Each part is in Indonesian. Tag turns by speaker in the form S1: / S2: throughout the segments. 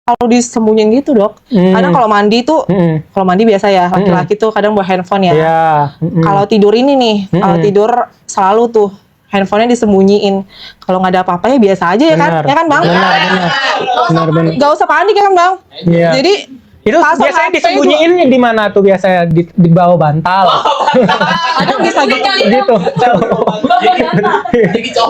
S1: kalau disembunyiin gitu dok. Kadang kalau mandi tuh, kalau mandi biasa ya laki-laki tuh kadang bawa handphone ya. Kalau tidur ini nih, kalau tidur selalu tuh handphonenya disembunyiin. Kalau nggak ada apa-apa ya biasa aja ya kan, ya kan bang?
S2: Benar.
S1: Gak usah panik ya kan bang?
S2: Iya.
S1: Jadi
S2: itu biasanya disembunyiin di mana tuh biasanya di bawah bantal.
S1: kadang bisa gitu.
S2: Gitu.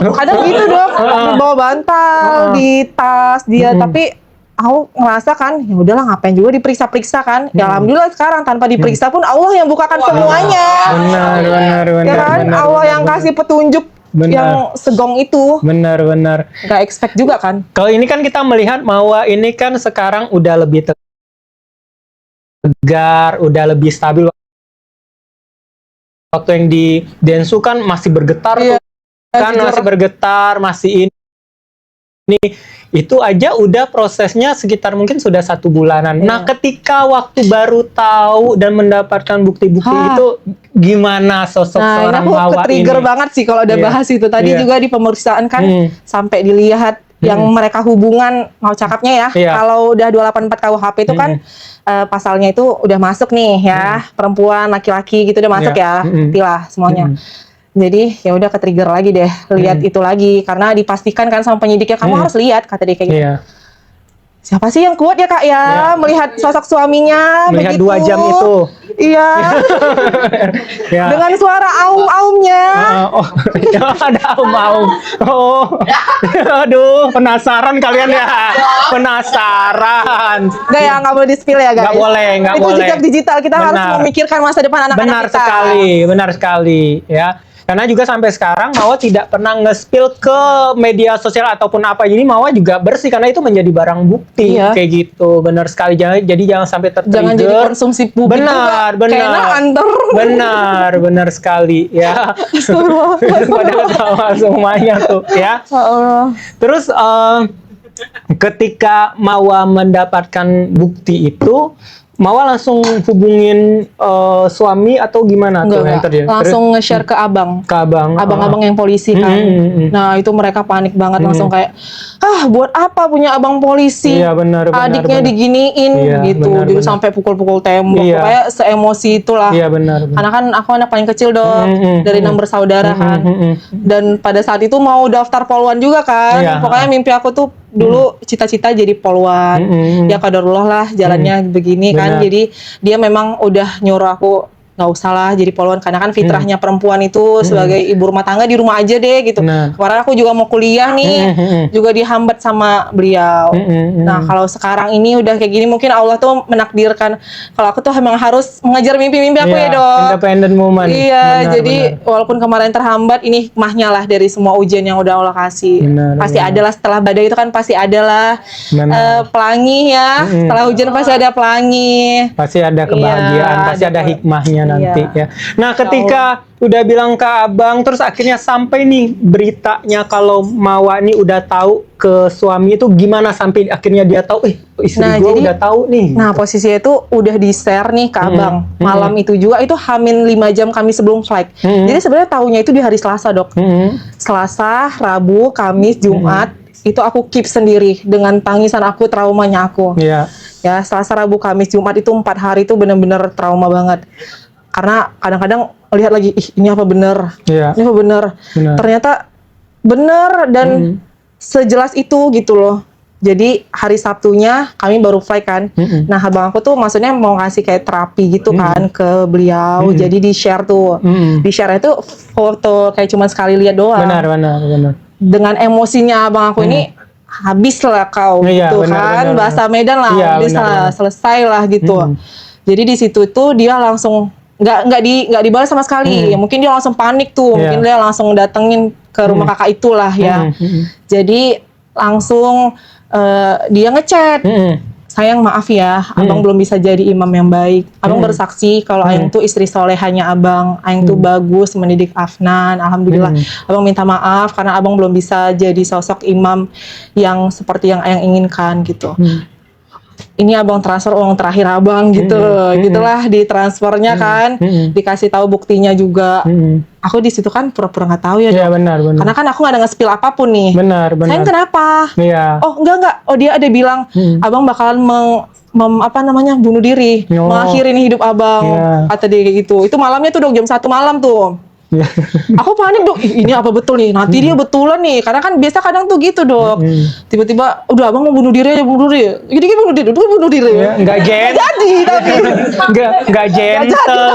S1: Kadang gitu dok, di bawah bantal, di tas dia. Tapi aku ngerasa kan, ya udahlah ngapain juga diperiksa-periksa kan. Ya alhamdulillah sekarang tanpa diperiksa pun Allah yang bukakan semuanya.
S2: Benar.
S1: Ya kan, Allah yang kasih petunjuk yang segong itu.
S2: Benar.
S1: Gak expect juga kan.
S2: Kalau ini kan kita melihat Mawa ini kan sekarang udah lebih tegar, udah lebih stabil. Waktu yang di Densu kan masih bergetar tuh. Kan masih bergetar, masih ini itu aja udah prosesnya sekitar mungkin sudah 1 bulanan. Nah, ketika waktu baru tahu dan mendapatkan bukti-bukti itu gimana sosok seorang Mawa ini? Aku
S1: ke-trigger banget sih kalau udah bahas itu. Tadi juga di pemeriksaan kan sampai dilihat yang mereka hubungan mau cakapnya ya. Kalau udah 284 KUHP itu kan pasalnya itu udah masuk nih ya, perempuan, laki-laki gitu udah masuk ya, buktilah semuanya. Jadi ya udah ke-trigger lagi deh, lihat itu lagi karena dipastikan kan sama penyidiknya kamu harus lihat, kata dia kayak gitu. Siapa sih yang kuat ya kak ya, melihat sosok suaminya
S2: melihat
S1: begitu
S2: 2 jam itu.
S1: Iya. Dengan suara aum-aumnya.
S2: Ada aum-aum. Aduh, penasaran kalian ya. Penasaran.
S1: Nggak boleh di-spill ya guys.
S2: Nggak boleh.
S1: Itu jejak digital, kita harus memikirkan masa depan anak-anak kita.
S2: Benar sekali ya. Karena juga sampai sekarang Mawa tidak pernah nge-spill ke media sosial ataupun apa. Jadi Mawa juga bersih karena itu menjadi barang bukti kayak gitu. Benar sekali. Jadi jangan sampai tertrigger. Jangan jadi
S1: konsumsi publik
S2: benar. Benar sekali ya. Pada ketawa semuanya tuh ya. Terus ketika Mawa mendapatkan bukti itu, Mawa langsung hubungin suami atau gimana tuh?
S1: Langsung nge-share ke abang. Abang-abang yang polisi kan. Nah itu mereka panik banget langsung kayak, buat apa punya abang polisi?
S2: Iya, benar,
S1: adiknya diginiin gitu. Jadi sampai pukul-pukul tembok. Pokoknya se-emosi itulah.
S2: Iya benar.
S1: Karena kan aku anak paling kecil dong, dari 6 bersaudara kan. Dan pada saat itu mau daftar poluan juga kan. Pokoknya mimpi aku tuh dulu cita-cita jadi poluan. Ya qadarullah lah jalannya begini kan. Jadi dia memang udah nyuruh aku nggak usah lah jadi poluan karena kan fitrahnya perempuan itu sebagai ibu rumah tangga di rumah aja deh gitu. Kemarin aku juga mau kuliah nih, juga dihambat sama beliau. Nah kalau sekarang ini udah kayak gini mungkin Allah tuh menakdirkan kalau aku tuh memang harus mengejar mimpi-mimpi aku ya dok.
S2: Independent woman.
S1: Iya, jadi walaupun kemarin terhambat, ini hikmahnya lah dari semua ujian yang udah Allah kasih. Pasti adalah setelah badai itu kan pasti adalah pelangi ya. Setelah hujan pasti ada pelangi.
S2: Pasti ada kebahagiaan, pasti ada hikmahnya nanti ya. Nah, ketika udah bilang ke abang, terus akhirnya sampai nih beritanya kalau Mawa ini udah tahu ke suami itu gimana sampai akhirnya dia tahu, istri gue udah tahu nih.
S1: Nah, posisinya itu udah di-share nih ke abang. Malam itu juga, itu Hamin 5 jam kami sebelum flight. Jadi sebenarnya tahunya itu di hari Selasa dok. Selasa, Rabu, Kamis, Jumat, itu aku keep sendiri dengan tangisan aku, traumanya aku. Ya, Selasa, Rabu, Kamis, Jumat itu 4 hari itu bener-bener trauma banget. Karena kadang-kadang lihat lagi, ini apa bener? Ini apa bener? Ternyata bener dan sejelas itu gitu loh. Jadi hari Sabtunya kami baru flight kan. Nah abang aku tuh maksudnya mau ngasih kayak terapi gitu kan ke beliau. Jadi di share tuh, di share itu foto kayak cuma sekali lihat doang.
S2: Benar.
S1: Dengan emosinya abang aku ini, habis lah kau gitu kan, bahasa Medan lah, habis lah, selesai lah gitu. Jadi di situ tuh dia langsung nggak dibalas sama sekali. Ya, mungkin dia langsung panik tuh, mungkin dia langsung datengin ke rumah kakak itulah ya. Jadi langsung dia ngechat, sayang maaf ya, abang belum bisa jadi imam yang baik. Abang bersaksi kalau Ayang tuh istri solehanya abang, Ayang tuh bagus mendidik Afnan, alhamdulillah. Abang minta maaf karena abang belum bisa jadi sosok imam yang seperti yang Ayang inginkan gitu. Ini abang transfer uang terakhir abang gitu, gitulah di transfernya kan, dikasih tahu buktinya juga. aku di situ kan pura-pura nggak tahu ya,
S2: Iya,
S1: Dok.
S2: benar.
S1: Karena kan aku nggak ada nge-spill apapun nih.
S2: Benar.
S1: Sayang kenapa?
S2: Iya.
S1: Oh enggak. Oh dia ada bilang abang bakalan bunuh diri,
S2: Oh.
S1: mengakhiri nih hidup abang.
S2: Iya.
S1: Kata dia kayak gitu. Itu malamnya tuh Dok, jam 1 malam tuh. Aku panik Dok, ini apa betul nih? Nanti dia betulan nih, karena kan biasa kadang tuh gitu Dok. Tiba-tiba, udah abang mau bunuh diri aja, bunuh diri. Gini bunuh diri.
S2: Ya, nggak gentle.
S1: Jadi tapi
S2: Nggak gentle,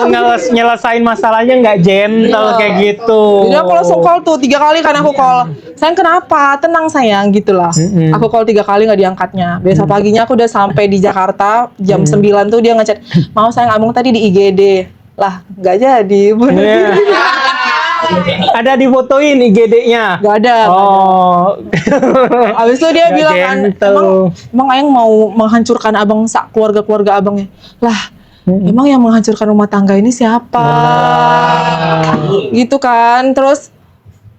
S2: nyelesain masalahnya nggak gentle kayak gitu.
S1: jadi aku langsung call tuh 3 kali kan aku call. Sayang kenapa? Tenang sayang gitulah. Aku call 3 kali nggak diangkatnya. Besok paginya aku udah sampai di Jakarta jam 9 tuh dia ngechat, mau sayang abang tadi di IGD. Lah nggak jadi bunuh
S2: Iya.
S1: diri.
S2: Ada difotoin IGD-nya.
S1: Nggak ada.
S2: Oh.
S1: Abis itu dia
S2: Nggak
S1: bilang kan,
S2: gentle.
S1: emang Ayang mau menghancurkan abang keluarga abangnya. Lah, emang yang menghancurkan rumah tangga ini siapa? Gitu kan. Terus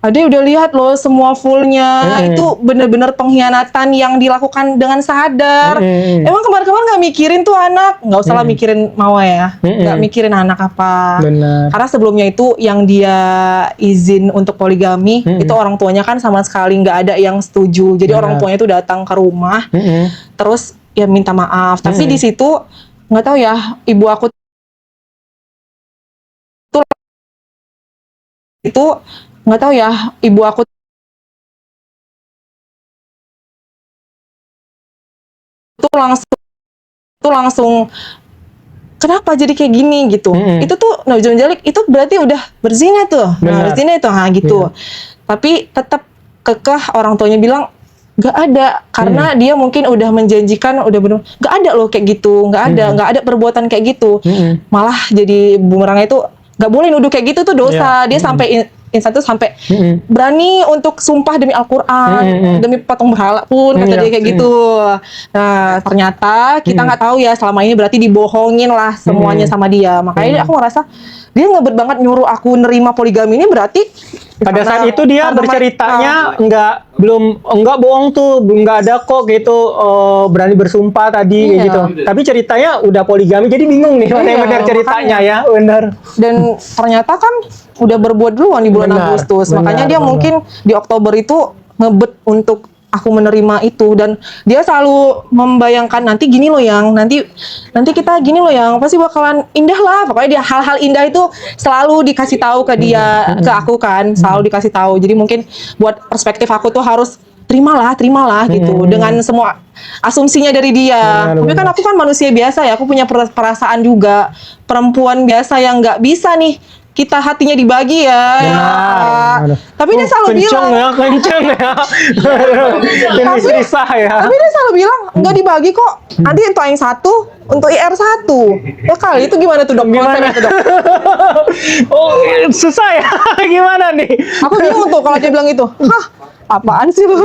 S1: Ade udah lihat loh semua fullnya. Itu bener-bener pengkhianatan yang dilakukan dengan sadar. Emang kemarin-kemarin nggak mikirin tuh anak, nggak usah lah mikirin Mawa ya, nggak mikirin anak apa.
S2: Benar.
S1: Karena sebelumnya itu yang dia izin untuk poligami itu orang tuanya kan sama sekali nggak ada yang setuju. Jadi orang tuanya itu datang ke rumah, terus ya minta maaf. Tapi di situ nggak tahu ya, ibu aku tuh itu nggak tahu ya, ibu aku tuh langsung kenapa jadi kayak gini gitu. Itu tuh Naujun Jalik itu berarti udah berzina tuh. Nah, berzina itu gitu. Tapi tetap kekeh orang tuanya bilang nggak ada, karena dia mungkin udah menjanjikan, udah bener nggak ada loh kayak gitu, nggak ada perbuatan kayak gitu. Malah jadi bumerangnya itu nggak boleh nuduh kayak gitu tuh dosa. Dia sampai insan tuh sampai berani untuk sumpah demi Al-Quran, demi patung berhala pun kata dia kayak gitu. Nah ternyata kita nggak tahu ya, selama ini berarti dibohongin lah semuanya sama dia. Makanya aku ngerasa dia ngebet banget nyuruh aku nerima poligami ini, berarti
S2: pada saat itu dia berceritanya enggak bohong tuh, nggak ada kok gitu, berani bersumpah tadi gitu. Tapi ceritanya udah poligami, jadi bingung nih mana yang benar ceritanya ya, benar.
S1: Dan ternyata kan udah berbuat duluan di bulan Agustus, makanya dia mungkin di Oktober itu ngebet untuk aku menerima itu. Dan dia selalu membayangkan nanti gini loh yang nanti kita gini loh yang pasti bakalan indah lah. Pokoknya dia hal-hal indah itu selalu dikasih tahu ke dia, ke aku kan, selalu dikasih tahu. Jadi mungkin buat perspektif aku tuh harus terimalah gitu dengan semua asumsinya dari dia. Tapi kan aku kan manusia biasa ya, aku punya perasaan juga, perempuan biasa yang nggak bisa nih kita hatinya dibagi ya. Tapi dia selalu bilang
S2: kenceng ya. Ini susah ya.
S1: Tapi dia selalu bilang nggak dibagi kok. Nanti untuk yang satu, untuk IR 1. Ya kali itu gimana tuh Dok?
S2: Gimana tuh Dok? Oh susah ya. Gimana nih?
S1: Aku bingung tuh kalau dia bilang itu. Hah? Apaan sih lu?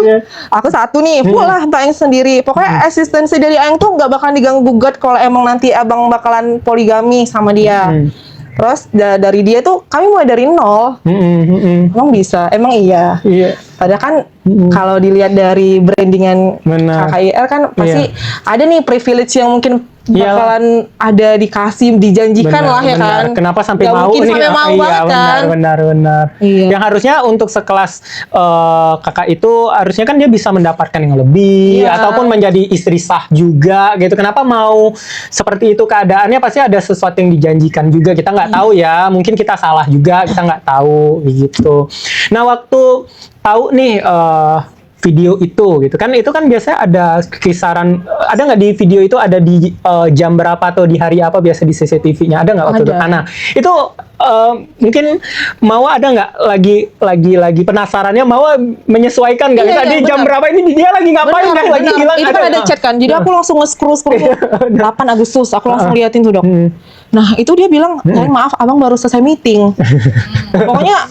S1: Aku satu nih, full lah untuk Ayang sendiri. Pokoknya eksistensi dari Ayang tuh nggak bakalan diganggu gugat kalau emang nanti abang bakalan poligami sama dia. Terus dari dia tuh kami mulai dari nol. Emang bisa? Emang iya. Padahal kan kalau dilihat dari brandingan KKIR kan pasti ada nih privilege yang mungkin bakalan ada dikasih, dijanjikan lah ya kan.
S2: Kenapa sampai
S1: Gak
S2: mau
S1: mungkin
S2: nih?
S1: sampai mau banget kan.
S2: Benar. Yang harusnya untuk sekelas kakak itu harusnya kan dia bisa mendapatkan yang lebih ataupun menjadi istri sah juga gitu. Kenapa mau seperti itu keadaannya? Pasti ada sesuatu yang dijanjikan juga. Kita nggak tahu ya. Mungkin kita salah juga. Kita nggak tahu gitu. Nah waktu tahu nih video itu gitu kan, itu kan biasanya ada kisaran, ada nggak di video itu ada di jam berapa atau di hari apa biasa di CCTV-nya, ada nggak waktu itu? Nah itu mungkin Mawa ada nggak lagi penasarannya, Mawa menyesuaikan nggak tadi jam berapa ini dia lagi ngapain, lagi hilang,
S1: itu kan ada chat kan, jadi aku langsung nge-scroll 8 Agustus aku langsung liatin tuh Dok. Nah itu dia bilang, maaf abang baru selesai meeting. Pokoknya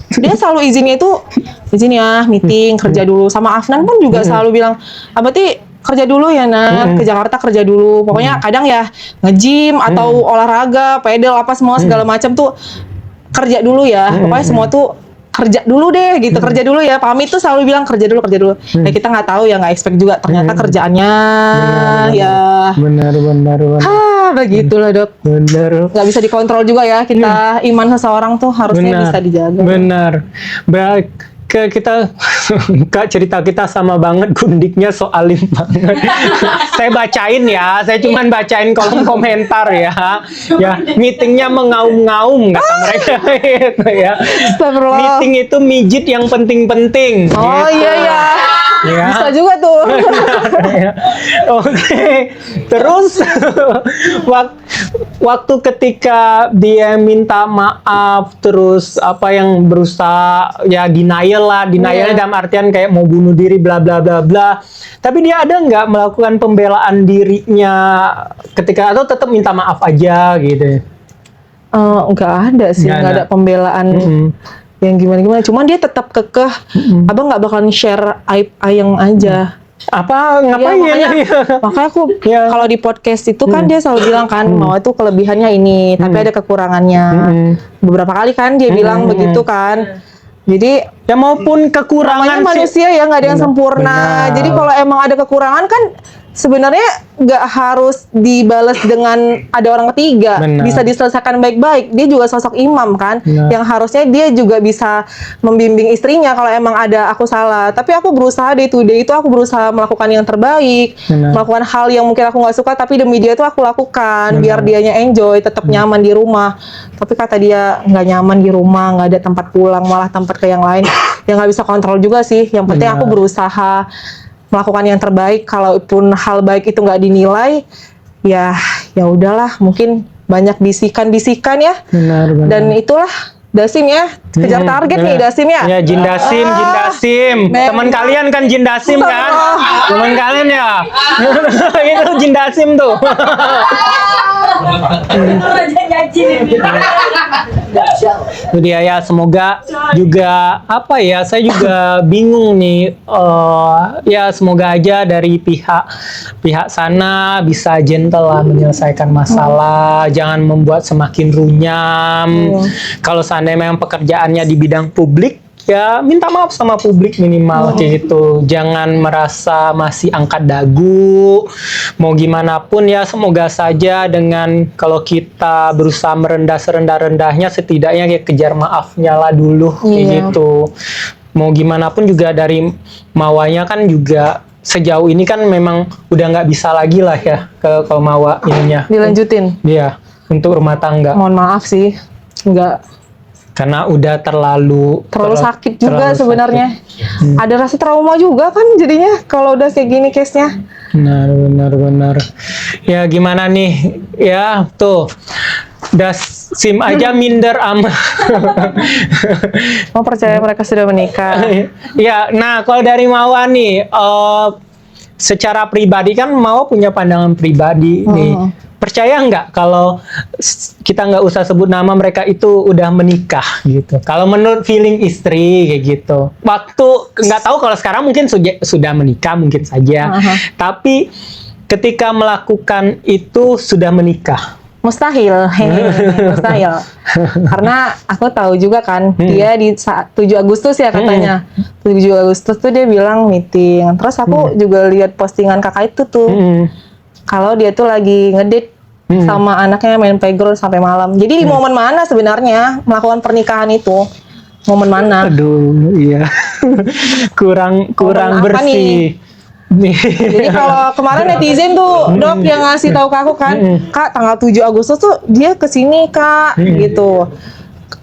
S1: dia selalu izinnya itu izin ya meeting, kerja dulu. Sama Afnan pun juga selalu bilang, berarti kerja dulu ya Nat, ke Jakarta kerja dulu. Pokoknya kadang ya nge-gym atau olahraga, pedal apa semua segala macam tuh kerja dulu ya. Pokoknya semua tuh kerja dulu deh gitu, kerja dulu ya. Pamit tuh selalu bilang kerja dulu. Ya kita nggak tahu ya, nggak expect juga ternyata kerjaannya ya.
S2: Benar.
S1: Ya begitulah dok.
S2: Bener.
S1: Nggak bisa dikontrol juga ya kita, iman seseorang tuh harusnya bisa dijaga.
S2: Benar. Baik, kita Kak, cerita kita sama banget gundiknya soalin banget. Saya bacain ya, saya cuman bacain kolom komentar ya. Ya, meetingnya mengaum-ngaum kata mereka gitu ya.
S1: Astagfirullah.
S2: Meeting itu mijit yang penting-penting.
S1: Oh
S2: gitu.
S1: iya ya.
S2: Ya.
S1: Bisa juga tuh.
S2: Ya. Oke, terus waktu ketika dia minta maaf, terus apa yang berusaha ya denialnya dalam artian kayak mau bunuh diri bla bla bla bla. Tapi dia ada nggak melakukan pembelaan dirinya ketika atau tetap minta maaf aja gitu?
S1: Nggak ada sih, nggak ada pembelaan. Yang gimana-gimana, cuman dia tetap kekeh, abang nggak bakalan share aib Ayang aja.
S2: Apa ngapain
S1: ya? Makanya aku kalau di podcast itu kan dia selalu bilang kan mau itu kelebihannya ini, tapi ada kekurangannya. Beberapa kali kan dia bilang begitu kan. Jadi
S2: ya maupun kekurangan
S1: manusia ya nggak ada yang sempurna. Jadi kalau emang ada kekurangan kan sebenarnya nggak harus dibalas dengan ada orang ketiga. Bisa diselesaikan baik-baik. Dia juga sosok imam kan, yang harusnya dia juga bisa membimbing istrinya kalau emang ada aku salah. Tapi aku berusaha day to day itu aku berusaha melakukan yang terbaik, melakukan hal yang mungkin aku nggak suka tapi demi dia itu aku lakukan biar dianya enjoy, tetap nyaman di rumah. Tapi kata dia nggak nyaman di rumah, nggak ada tempat pulang, malah tempat ke yang lain. Ya nggak bisa kontrol juga sih. Yang penting aku berusaha melakukan yang terbaik. Kalaupun hal baik itu nggak dinilai, ya udahlah. Mungkin banyak bisikan-bisikan ya. Benar. Dan itulah Dasim ya, kejar target nih Dasim ya.
S2: Ya Jin Dasim. Teman kalian kan Jin Dasim kan? Teman kalian ya. Itu Jin Dasim tuh. Jadi ya semoga juga apa ya, saya juga bingung nih, ya semoga aja dari pihak sana bisa gentle lah menyelesaikan masalah, jangan membuat semakin runyam. Kalau seandainya memang pekerjaannya di bidang publik, ya minta maaf sama publik minimal kayak gitu. Jangan merasa masih angkat dagu. Mau gimana pun ya semoga saja dengan kalau kita berusaha merendah serendah-rendahnya, setidaknya kayak kejar maafnya lah dulu kayak gitu. Mau gimana pun juga dari Mawanya kan juga sejauh ini kan memang udah nggak bisa lagi lah ya ke Mawa ininya.
S1: Dilanjutin.
S2: Iya, untuk rumah tangga.
S1: Mohon maaf sih, nggak.
S2: Karena udah terlalu
S1: sakit juga sebenarnya. Ada rasa trauma juga kan jadinya kalau udah kayak gini case-nya.
S2: Benar. Ya gimana nih? Ya tuh. Dasim aja minder ama.
S1: Mau percaya mereka sudah menikah.
S2: Ya, nah kalau dari Mawa nih, secara pribadi kan Mawa punya pandangan pribadi nih. Percaya nggak kalau kita nggak usah sebut nama, mereka itu udah menikah gitu? Kalau menurut feeling istri kayak gitu. Waktu nggak tahu kalau sekarang mungkin sudah menikah mungkin saja. Tapi ketika melakukan itu sudah menikah.
S1: Mustahil. Karena aku tahu juga kan dia di 7 Agustus ya katanya. 7 Agustus tuh dia bilang meeting. Terus aku juga lihat postingan kakak itu tuh. Kalau dia tuh lagi ngedate sama anaknya main playground sampai malam. Jadi di momen mana sebenarnya melakukan pernikahan itu? Momen mana?
S2: Aduh, iya. kurang bersih.
S1: Jadi kalau kemarin netizen tuh Dok yang ngasih tahu ke aku kan, Kak tanggal 7 Agustus tuh dia kesini Kak gitu.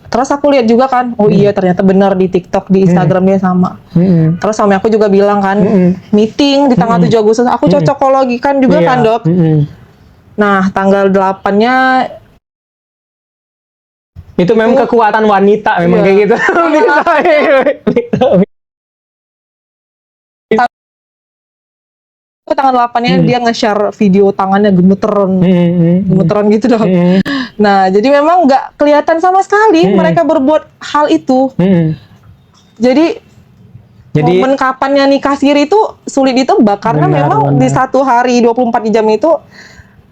S1: Terus aku lihat juga kan, oh iya ternyata benar di TikTok, di Instagram dia sama. Terus suami aku juga bilang kan, meeting di tanggal 7 Agustus. Aku cocokologikan juga kan Dok. Nah tanggal 8-nya
S2: itu memang kekuatan wanita memang kayak gitu.
S1: Tanggal 8-nya dia nge-share video tangannya gemeteran gitu dong. Nah, jadi memang nggak kelihatan sama sekali mereka berbuat hal itu. Jadi momen kapannya nikah siri itu sulit ditebak karena memang di satu hari 24 jam itu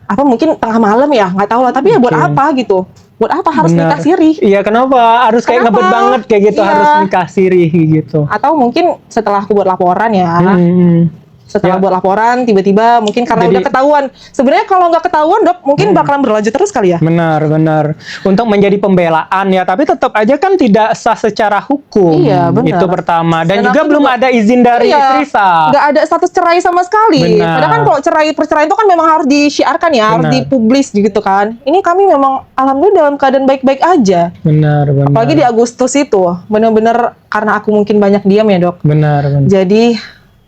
S1: apa mungkin tengah malam ya, nggak tahu lah. Tapi ya buat apa gitu? Buat apa harus nikah siri?
S2: Iya, kenapa harus kayak ngebet banget kayak gitu, harus nikah siri gitu?
S1: Atau mungkin setelah aku buat laporan ya. Setelah buat laporan, tiba-tiba mungkin karena udah ketahuan. Sebenarnya kalau nggak ketahuan, Dok, mungkin bakalan berlanjut terus kali ya.
S2: Benar. Untuk menjadi pembelaan ya, tapi tetap aja kan tidak sah secara hukum.
S1: Iya, benar.
S2: Itu pertama. Dan juga
S1: aku
S2: belum ada izin dari istri sah.
S1: Nggak ada status cerai sama sekali.
S2: Benar.
S1: Padahal kan kalau perceraian itu kan memang harus disiarkan ya, harus dipublis gitu kan. Ini kami memang alhamdulillah dalam keadaan baik-baik aja.
S2: Benar.
S1: Apalagi di Agustus itu, bener-bener karena aku mungkin banyak diam ya, Dok.
S2: Benar.
S1: Jadi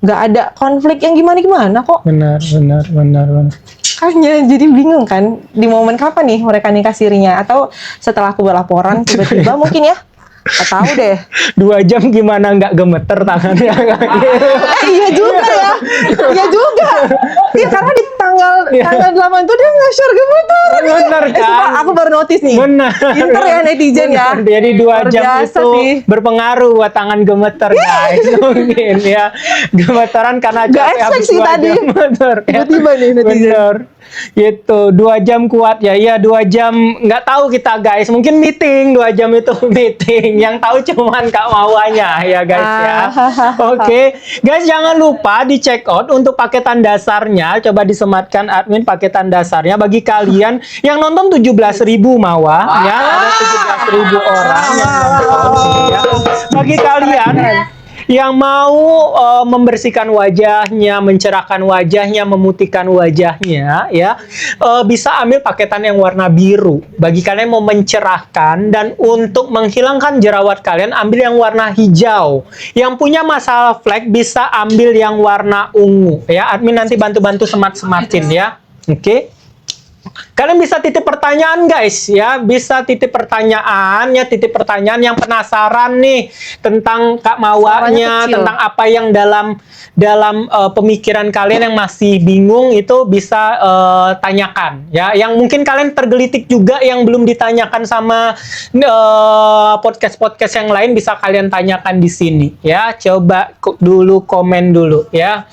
S1: nggak ada konflik yang gimana-gimana kok.
S2: Benar.
S1: Makanya jadi bingung kan, di momen kapan nih mereka nikah sirinya, atau setelah aku berlaporan tiba-tiba mungkin ya, nggak tahu deh.
S2: 2 jam gimana nggak gemeter tangannya?
S1: Iya juga ya, iya juga. Iya karena di tanggal 8 itu dia nge-share gemeter.
S2: Benar kan?
S1: Sumpah, aku baru notice nih.
S2: Benar.
S1: Pinter ya netizen ya.
S2: Jadi 2 jam
S1: biasa
S2: itu
S1: sih.
S2: berpengaruh buat tangan gemeter guys. Mungkin ya gemeteran karena
S1: Nggak
S2: capek
S1: expect
S2: habis
S1: sih
S2: 2
S1: tadi.
S2: jam. Benar.
S1: Tiba-tiba nih netizen.
S2: Benar. Gitu 2 jam kuat ya. Iya 2 jam nggak tahu kita guys. Mungkin meeting 2 jam itu meeting. Yang tahu cuman Kak Mawanya ya guys ya. Oke. Guys jangan lupa di check out untuk paketan dasarnya. Coba disematkan admin paketan dasarnya bagi kalian yang nonton 17.000 Mawa ya. Ada 17.000 orang yang nonton ya. Bagi kalian yang mau membersihkan wajahnya, mencerahkan wajahnya, memutihkan wajahnya, ya bisa ambil paketan yang warna biru. Bagi kalian yang mau mencerahkan dan untuk menghilangkan jerawat kalian, ambil yang warna hijau. Yang punya masalah flek bisa ambil yang warna ungu. Ya, admin nanti bantu-bantu semat-sematin ya. Oke. Kalian bisa titip pertanyaan guys ya, bisa titip pertanyaan yang penasaran nih tentang Kak Mawanya, tentang apa yang dalam pemikiran kalian yang masih bingung itu bisa tanyakan ya. Yang mungkin kalian tergelitik juga yang belum ditanyakan sama podcast yang lain bisa kalian tanyakan di sini ya. Coba dulu komen dulu ya.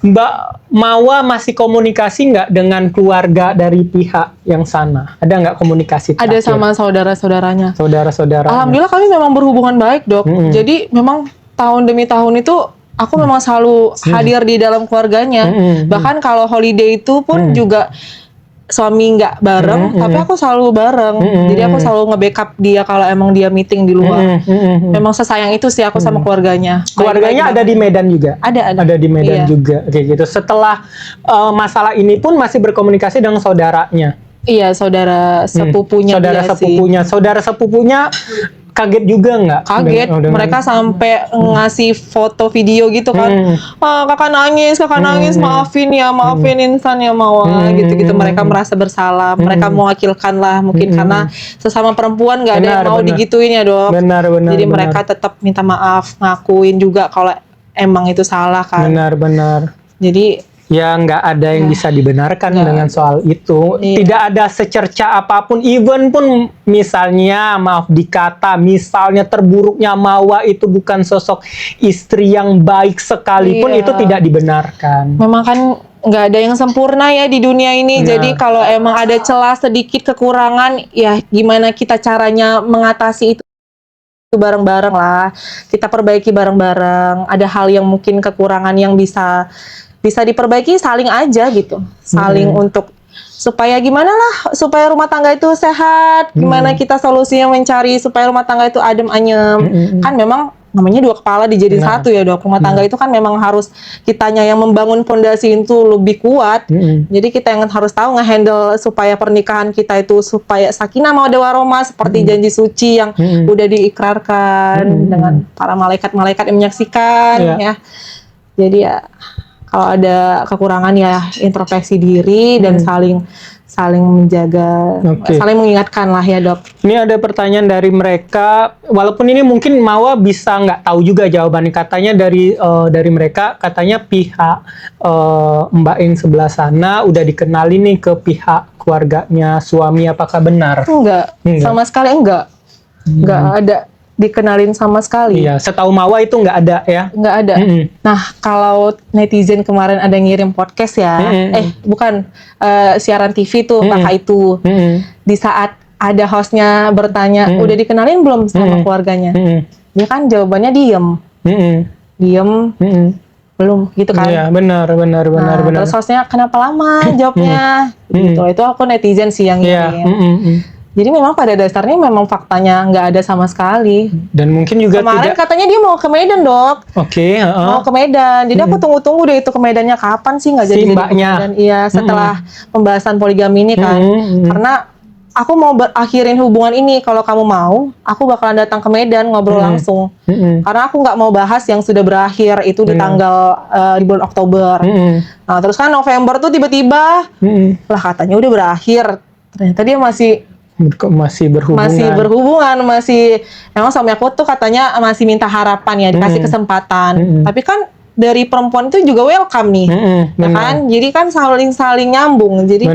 S2: Mbak Mawa masih komunikasi nggak dengan keluarga dari pihak yang sana? Ada nggak komunikasi terakhir?
S1: Ada sama saudara-saudaranya.
S2: Saudara-saudara.
S1: Alhamdulillah kami memang berhubungan baik, Dok. Jadi memang tahun demi tahun itu aku memang selalu hadir di dalam keluarganya. Bahkan kalau holiday itu pun juga suami nggak bareng, tapi aku selalu bareng. Jadi aku selalu nge-backup dia kalau emang dia meeting di luar. Memang sesayang itu sih aku sama keluarganya.
S2: Keluarganya ada di Medan juga?
S1: Ada
S2: di Medan juga, kayak gitu. Setelah masalah ini pun masih berkomunikasi dengan saudaranya?
S1: Iya, saudara sepupunya
S2: Saudara sepupunya kaget juga nggak?
S1: Kaget, mereka sampai ngasih foto video gitu kan. Kakak nangis, maafin Insan ya Mawa, gitu-gitu. Mereka merasa bersalah, mereka mewakilkan lah mungkin karena sesama perempuan nggak ada yang mau digituin ya, Dok.
S2: Benar.
S1: Jadi mereka tetap minta maaf, ngakuin juga kalau emang itu salah kan.
S2: Benar.
S1: Jadi
S2: ya nggak ada yang bisa dibenarkan dengan soal itu. Tidak ada secerca apapun, even pun misalnya maaf dikata misalnya terburuknya Mawa itu bukan sosok istri yang baik sekalipun itu tidak dibenarkan.
S1: Memang kan nggak ada yang sempurna ya di dunia ini. Jadi kalau emang ada celah sedikit kekurangan, ya gimana kita caranya mengatasi itu bareng-bareng lah. Kita perbaiki bareng-bareng. Ada hal yang mungkin kekurangan yang bisa diperbaiki, saling aja gitu, saling untuk supaya gimana lah, supaya rumah tangga itu sehat, gimana kita solusinya mencari supaya rumah tangga itu adem ayem. Kan memang namanya 2 kepala dijadiin satu ya, Dok. Rumah tangga itu kan memang harus kitanya yang membangun fondasi itu lebih kuat. Jadi kita yang harus tahu ngehandle supaya pernikahan kita itu supaya sakinah mawaddah warahmah seperti janji suci yang udah diikrarkan dengan para malaikat-malaikat yang menyaksikan ya. Jadi ya kalau ada kekurangan ya introspeksi diri dan saling menjaga, saling mengingatkan lah ya, Dok.
S2: Ini ada pertanyaan dari mereka, walaupun ini mungkin Mawa bisa nggak tahu juga jawabannya. Katanya dari mereka, katanya pihak Mbak In sebelah sana udah dikenali nih ke pihak keluarganya suami, apakah benar?
S1: Enggak. Sama sekali enggak ada dikenalin sama sekali.
S2: Iya, setahu Mawa itu nggak ada ya?
S1: Nggak ada. Nah, kalau netizen kemarin ada ngirim podcast ya, bukan siaran TV tuh, kakak itu. Di saat ada hostnya bertanya, udah dikenalin belum sama keluarganya? Dia kan jawabannya diem. belum gitu kan.
S2: Iya, benar.
S1: Terus hostnya kenapa lama jawabnya gitu. Itu aku netizen sih yang
S2: Iya,
S1: ngirim. Jadi memang pada dasarnya memang faktanya nggak ada sama sekali.
S2: Dan mungkin juga
S1: kemarin katanya dia mau ke Medan, Dok.
S2: Oke,
S1: Mau ke Medan. Jadi aku tunggu-tunggu deh itu ke Medannya kapan sih, nggak jadi ke Medan. Iya, setelah pembahasan poligami ini kan. Karena aku mau berakhirin hubungan ini. Kalau kamu mau, aku bakalan datang ke Medan ngobrol langsung. Karena aku nggak mau bahas yang sudah berakhir itu di tanggal di bulan Oktober. Nah, terus kan November tuh tiba-tiba lah katanya udah berakhir. Ternyata dia masih berhubungan, emang suami aku tuh katanya masih minta harapan ya, dikasih kesempatan. Tapi kan dari perempuan itu juga welcome nih, ya kan? Jadi kan saling nyambung. Jadi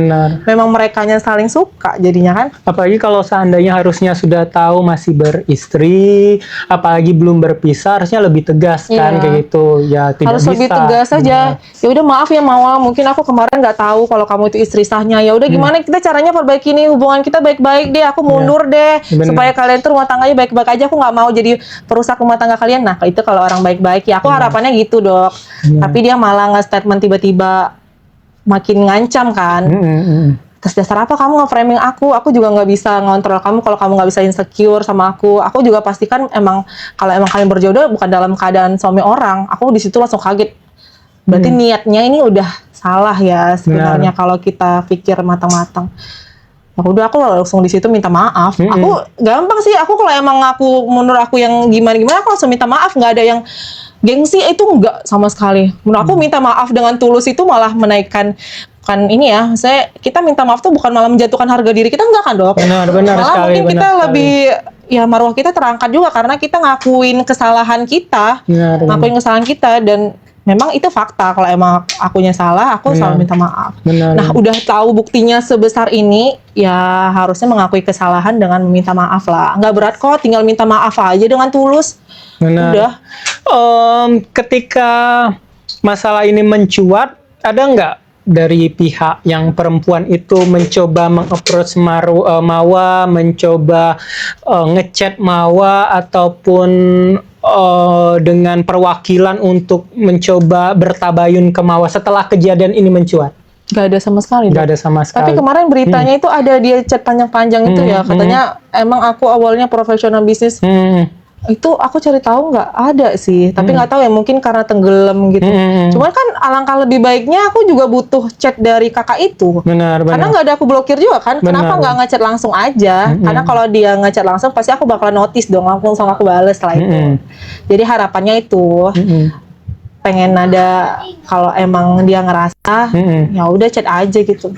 S1: memang merekanya saling suka jadinya kan.
S2: Apalagi kalau seandainya harusnya sudah tahu masih beristri, apalagi belum berpisah, harusnya lebih tegas kan kayak gitu. Ya tidak
S1: harus
S2: bisa.
S1: Lebih tegas aja. Ya udah maaf ya Mawar, mungkin aku kemarin nggak tahu kalau kamu itu istri sahnya. Ya udah gimana kita caranya perbaiki nih hubungan kita baik-baik deh. Aku mundur deh supaya kalian tuh rumah tangganya baik-baik aja. Aku nggak mau jadi perusak rumah tangga kalian. Nah itu kalau orang baik-baik ya aku harapannya gitu, Dok. Tapi dia malah nge-statement tiba-tiba makin ngancam kan. Terus dasar apa kamu nge-framing aku? Aku juga nggak bisa ngontrol kamu kalau kamu nggak bisa insecure sama aku. Aku juga pastikan kalau emang kalian berjodoh bukan dalam keadaan suami orang. Aku di situ langsung kaget. Berarti niatnya ini udah salah ya sebenarnya kalau kita pikir matang-matang. Ya udah aku langsung di situ minta maaf. Aku gampang sih. Aku kalau emang menurut aku yang gimana-gimana aku langsung minta maaf. Nggak ada yang gengsi, itu enggak sama sekali. Menurut aku minta maaf dengan tulus itu malah menaikkan, bukan ini ya, saya kita minta maaf tuh bukan malah menjatuhkan harga diri kita, enggak kan, Dok?
S2: Benar
S1: malah
S2: sekali.
S1: Mungkin kita lebih ya marwah kita terangkat juga karena kita ngakuin kesalahan kita, dan memang itu fakta. Kalau emang akunya salah, aku selalu minta maaf. Nah, udah tahu buktinya sebesar ini, ya harusnya mengakui kesalahan dengan meminta maaf lah. Nggak berat kok, tinggal minta maaf aja dengan tulus. Udah.
S2: Ketika masalah ini mencuat, ada nggak dari pihak yang perempuan itu mencoba meng-approach Mawa, mencoba ngechat Mawa ataupun dengan perwakilan untuk mencoba bertabayun ke Mawa setelah kejadian ini mencuat?
S1: Gak ada sama sekali. Tapi kemarin beritanya itu ada dia chat panjang-panjang itu ya, katanya emang aku awalnya profesional bisnis. Itu aku cari tahu nggak ada sih, tapi nggak tahu ya, mungkin karena tenggelam gitu. Cuman kan alangkah lebih baiknya aku juga butuh chat dari kakak itu. Karena nggak ada aku blokir juga kan. Kenapa nggak ngechat langsung aja? Karena kalau dia ngechat langsung pasti aku bakal notice dong, langsung aku bales lah itu. Jadi harapannya itu pengen ada, kalau emang dia ngerasa ya udah chat aja gitu.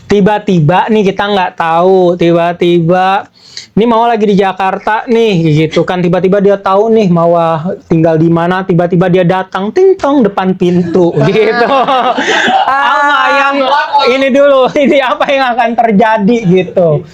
S2: Tiba-tiba nih kita nggak tahu, tiba-tiba ini Mawa lagi di Jakarta nih gitu kan, tiba-tiba dia tahu nih Mawa tinggal di mana, tiba-tiba dia datang ting-tong depan pintu gitu. Apa yang ini dulu, ini apa yang akan terjadi gitu.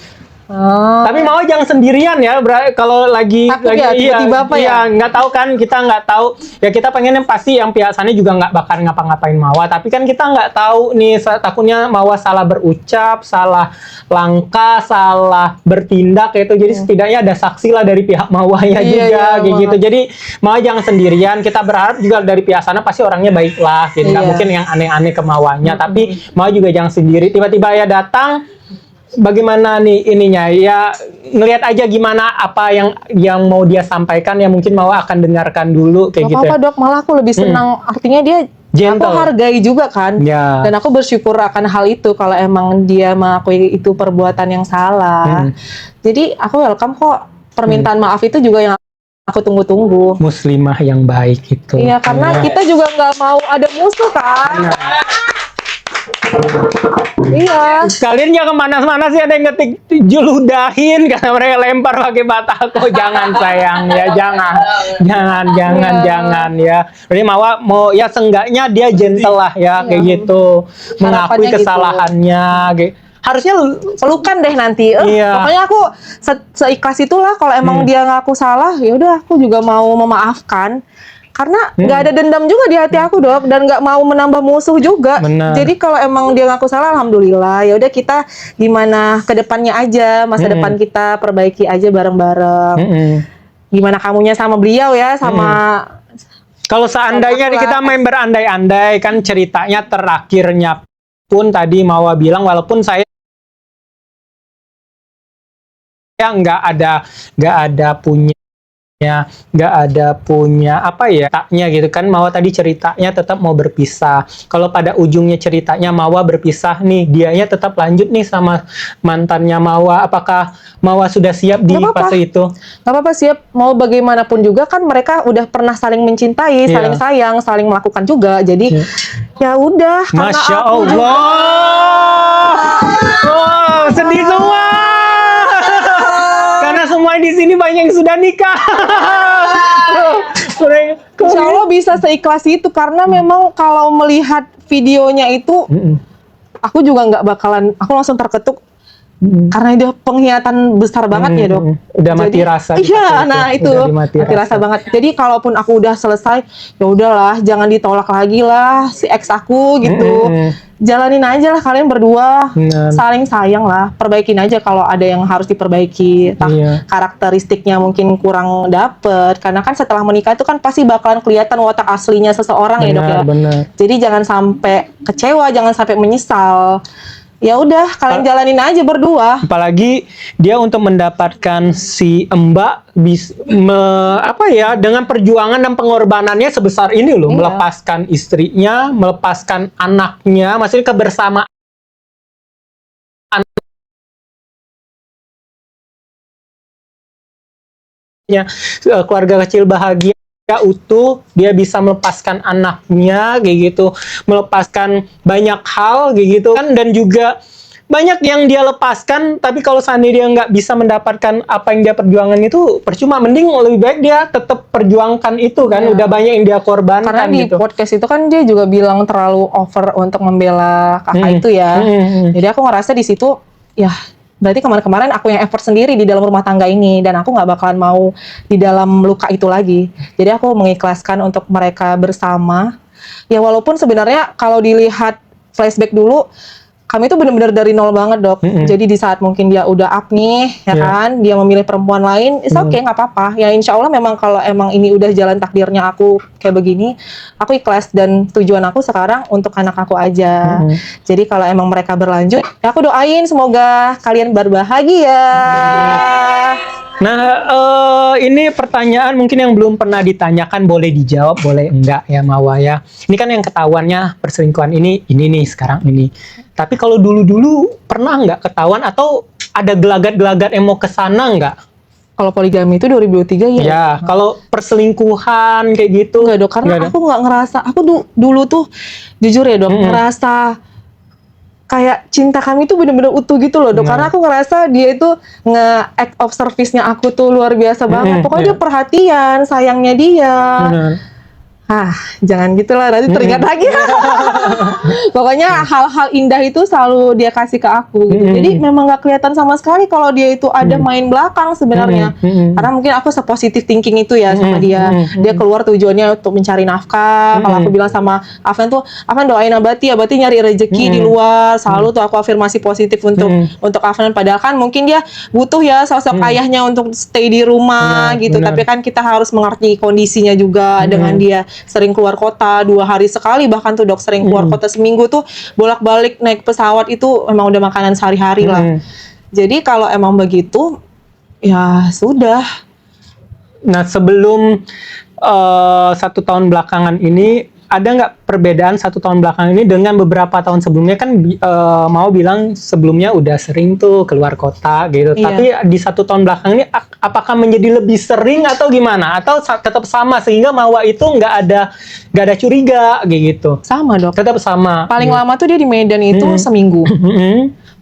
S2: Tapi Mawa jangan sendirian ya, kalau lagi
S1: tiba-tiba apa ya?
S2: Nggak tahu kan, kita nggak tahu ya, kita pengennya pasti yang pihak sana juga nggak bakal ngapa-ngapain Mawa, tapi kan kita nggak tahu nih, takutnya Mawa salah berucap, salah langkah, salah bertindak itu. Jadi setidaknya ada saksi lah dari pihak Mawanya juga kayak gitu. Jadi Mawa jangan sendirian, kita berharap juga dari pihak sana pasti orangnya baik lah gitu. Nggak mungkin yang aneh-aneh ke Mawanya, tapi Mawa juga jangan sendiri. Tiba-tiba ya datang, bagaimana nih ininya ya, ngelihat aja gimana apa yang mau dia sampaikan, ya mungkin Mawa akan dengarkan dulu kayak gitu.
S1: Apa Dok, malah aku lebih senang, artinya dia gentle. Aku hargai juga kan, dan aku bersyukur akan hal itu kalau emang dia mengakui itu perbuatan yang salah. Jadi aku welcome kok, permintaan maaf itu juga yang aku tunggu-tunggu.
S2: Muslimah yang baik itu.
S1: Iya, karena kita juga nggak mau ada musuh kan. Iya. Kalian
S2: jangan panas-panas ya, ada yang ngetik juludahin karena mereka lempar pakai batako. Jangan sayang ya, jangan ya. Jadi Mawa mau ya seenggaknya dia gentle lah ya, kayak gitu, mengakui kesalahannya. Harusnya pelukan deh nanti. Pokoknya aku seikhlas itulah, kalau emang dia ngaku salah, ya udah aku juga mau memaafkan. Karena nggak ada dendam juga di hati aku, Dok, dan nggak mau menambah musuh juga. Jadi kalau emang dia ngaku salah, alhamdulillah. Ya udah, kita gimana ke depannya aja, masa depan kita perbaiki aja bareng-bareng. Gimana kamunya sama beliau ya, sama Kalau seandainya nih kita main berandai-andai, kan ceritanya terakhirnya pun tadi Mawa bilang walaupun saya nggak ada punya apa ya taknya gitu kan. Mawa tadi ceritanya tetap mau berpisah. Kalau pada ujungnya ceritanya Mawa berpisah nih, dianya tetap lanjut nih sama mantannya Mawa. Apakah Mawa sudah siap di fase itu?
S1: Gak apa-apa, siap. Mau bagaimanapun juga kan mereka udah pernah saling mencintai, saling sayang, saling melakukan juga. Jadi ya udah.
S2: Masya Allah. Oh, sedih semua. Karena semua di sini banyak yang sudah nikah.
S1: Insya Allah bisa seikhlas itu, karena memang kalau melihat videonya itu, aku juga nggak bakalan, aku langsung terketuk. Karena dia pengkhianatan besar banget ya dok.
S2: Udah mati rasa.
S1: Iya, nah itu mati rasa banget. Jadi kalaupun aku udah selesai, ya udahlah, jangan ditolak lagi lah si ex aku gitu. Jalanin aja lah kalian berdua, saling sayang lah. Perbaikin aja kalau ada yang harus diperbaiki. Karakteristiknya mungkin kurang dapet. Karena kan setelah menikah itu kan pasti bakalan kelihatan watak aslinya seseorang ya dok ya. Jadi jangan sampai kecewa, jangan sampai menyesal. Ya udah, kalian jalanin aja berdua.
S2: Apalagi dia untuk mendapatkan si Mbak dengan perjuangan dan pengorbanannya sebesar ini loh, melepaskan istrinya, melepaskan anaknya, maksudnya kebersamaan keluarga kecil bahagia utuh, dia bisa melepaskan anaknya kayak gitu, melepaskan banyak hal kayak gitu kan. Dan juga banyak yang dia lepaskan, tapi kalau seandainya dia nggak bisa mendapatkan apa yang dia perjuangan itu percuma. Mending lebih baik dia tetap perjuangkan itu kan. Udah banyak yang dia korbankan.
S1: Karena di podcast itu kan dia juga bilang terlalu over untuk membela kakak itu ya. Jadi aku ngerasa di situ ya, berarti kemarin-kemarin aku yang effort sendiri di dalam rumah tangga ini, dan aku nggak bakalan mau di dalam luka itu lagi. Jadi aku mengikhlaskan untuk mereka bersama. Ya walaupun sebenarnya kalau dilihat flashback dulu, kami tuh benar-benar dari nol banget dok. Jadi di saat mungkin dia udah up nih, ya kan, dia memilih perempuan lain, it's okay, nggak apa-apa. Ya insya Allah memang kalau emang ini udah jalan takdirnya aku kayak begini, aku ikhlas, dan tujuan aku sekarang untuk anak aku aja. Jadi kalau emang mereka berlanjut, ya aku doain semoga kalian berbahagia.
S2: Nah, ini pertanyaan mungkin yang belum pernah ditanyakan, boleh dijawab, boleh enggak ya Mawa ya. Ini kan yang ketahuannya perselingkuhan ini nih sekarang ini. Tapi kalau dulu-dulu pernah nggak ketahuan atau ada gelagat-gelagat yang mau ke sana nggak?
S1: Kalau poligami itu 2023 ya.
S2: Ya, kalau perselingkuhan kayak gitu.
S1: Enggak dok, karena aku nggak ngerasa, aku dulu tuh jujur ya dok, ngerasa kayak cinta kami tuh bener-bener utuh gitu loh dok. Karena aku ngerasa dia itu nge-act of service-nya aku tuh luar biasa banget. Pokoknya dia perhatian, sayangnya dia. Jangan gitulah, nanti teringat lagi. Pokoknya hal-hal indah itu selalu dia kasih ke aku gitu. Jadi memang gak kelihatan sama sekali kalau dia itu ada main belakang sebenarnya. Karena mungkin aku sepositif thinking itu ya sama dia. Dia keluar tujuannya untuk mencari nafkah. Kalau aku bilang sama Afan tuh, Afan doain Abati nyari rezeki di luar. Selalu tuh aku afirmasi positif untuk Afan. Padahal kan mungkin dia butuh ya sosok ayahnya untuk stay di rumah gitu. Tapi kan kita harus mengerti kondisinya juga dengan dia sering keluar kota 2 hari sekali, bahkan tuh dok sering keluar kota seminggu tuh bolak-balik naik pesawat, itu memang udah makanan sehari-hari lah. Jadi kalau emang begitu ya sudah.
S2: Nah sebelum 1 tahun belakangan ini, ada nggak perbedaan 1 tahun belakangan ini dengan beberapa tahun sebelumnya? Kan mau bilang sebelumnya udah sering tuh keluar kota gitu. Tapi di 1 tahun belakangan ini apakah menjadi lebih sering atau gimana? Atau tetap sama sehingga Mawa itu nggak ada curiga gitu?
S1: Sama dok.
S2: Tetap sama.
S1: Paling lama tuh dia di Medan itu seminggu.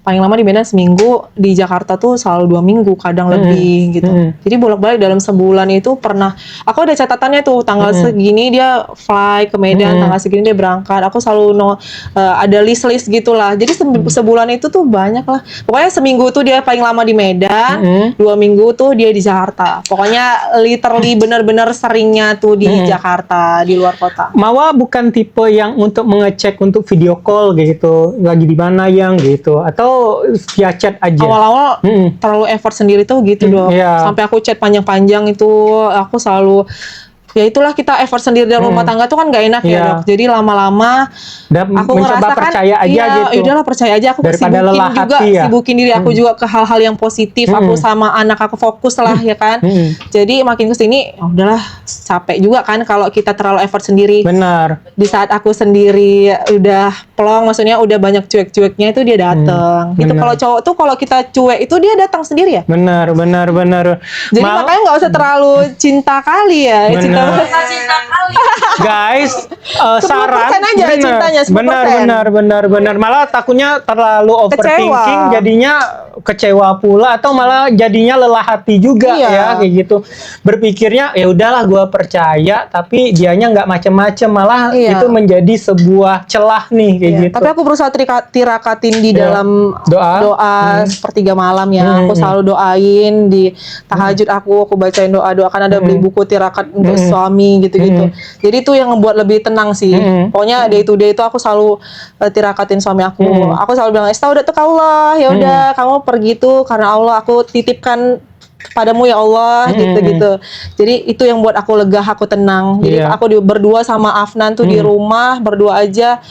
S1: Paling lama di Medan seminggu, di Jakarta tuh selalu 2 minggu, kadang lebih gitu. Jadi bolak-balik dalam sebulan itu pernah, aku ada catatannya tuh, tanggal segini dia fly ke Medan, tanggal segini dia berangkat. Aku selalu ada list-list gitulah. Jadi sebulan itu tuh banyak lah. Pokoknya seminggu tuh dia paling lama di Medan, 2 minggu tuh dia di Jakarta. Pokoknya literally benar-benar seringnya tuh di Jakarta, di luar kota.
S2: Mawa bukan tipe yang untuk mengecek untuk video call gitu, lagi di mana yang gitu, atau via chat aja?
S1: Awal-awal terlalu effort sendiri tuh gitu dong. Sampai aku chat panjang-panjang itu, aku selalu ya itulah kita effort sendiri dalam rumah tangga tuh kan gak enak ya dok. Jadi lama-lama aku ngerasa kan
S2: percaya aja gitu.
S1: Udahlah percaya aja, aku
S2: daripada lelah
S1: juga
S2: hati ya.
S1: sibukin diri aku juga ke hal-hal yang positif. Aku sama anak aku fokus lah ya kan. Jadi makin kesini udahlah capek juga kan kalau kita terlalu effort sendiri.
S2: Benar.
S1: Di saat aku sendiri udah plong, maksudnya udah banyak cuek-cueknya itu dia datang. Itu kalau cowok tuh kalau kita cuek itu dia datang sendiri ya.
S2: Benar.
S1: Jadi makanya nggak usah terlalu cinta kali ya. Cinta kali.
S2: Guys, saran
S1: aja cintanya, 10%.
S2: Benar. Malah takutnya terlalu overthinking, jadinya kecewa pula atau malah jadinya lelah hati juga ya kayak gitu. Berpikirnya ya udahlah gue percaya, tapi dianya nggak macem-macem, malah itu menjadi sebuah celah nih kayak gitu.
S1: Tapi aku berusaha tirakatin di dalam doa sepertiga malam ya. Aku selalu doain di tahajud, aku bacain doa kan ada beli buku tirakat untuk suami gitu-gitu. Jadi itu yang membuat lebih tenang sih. Pokoknya day to day itu aku selalu tirakatin suami aku. Aku selalu bilang, "Esta udah tuh ke Allah, ya udah kamu pergi tuh karena Allah, aku titipkan padamu ya Allah," gitu-gitu. Jadi itu yang buat aku lega, aku tenang. Jadi aku berdua sama Afnan tuh di rumah berdua aja.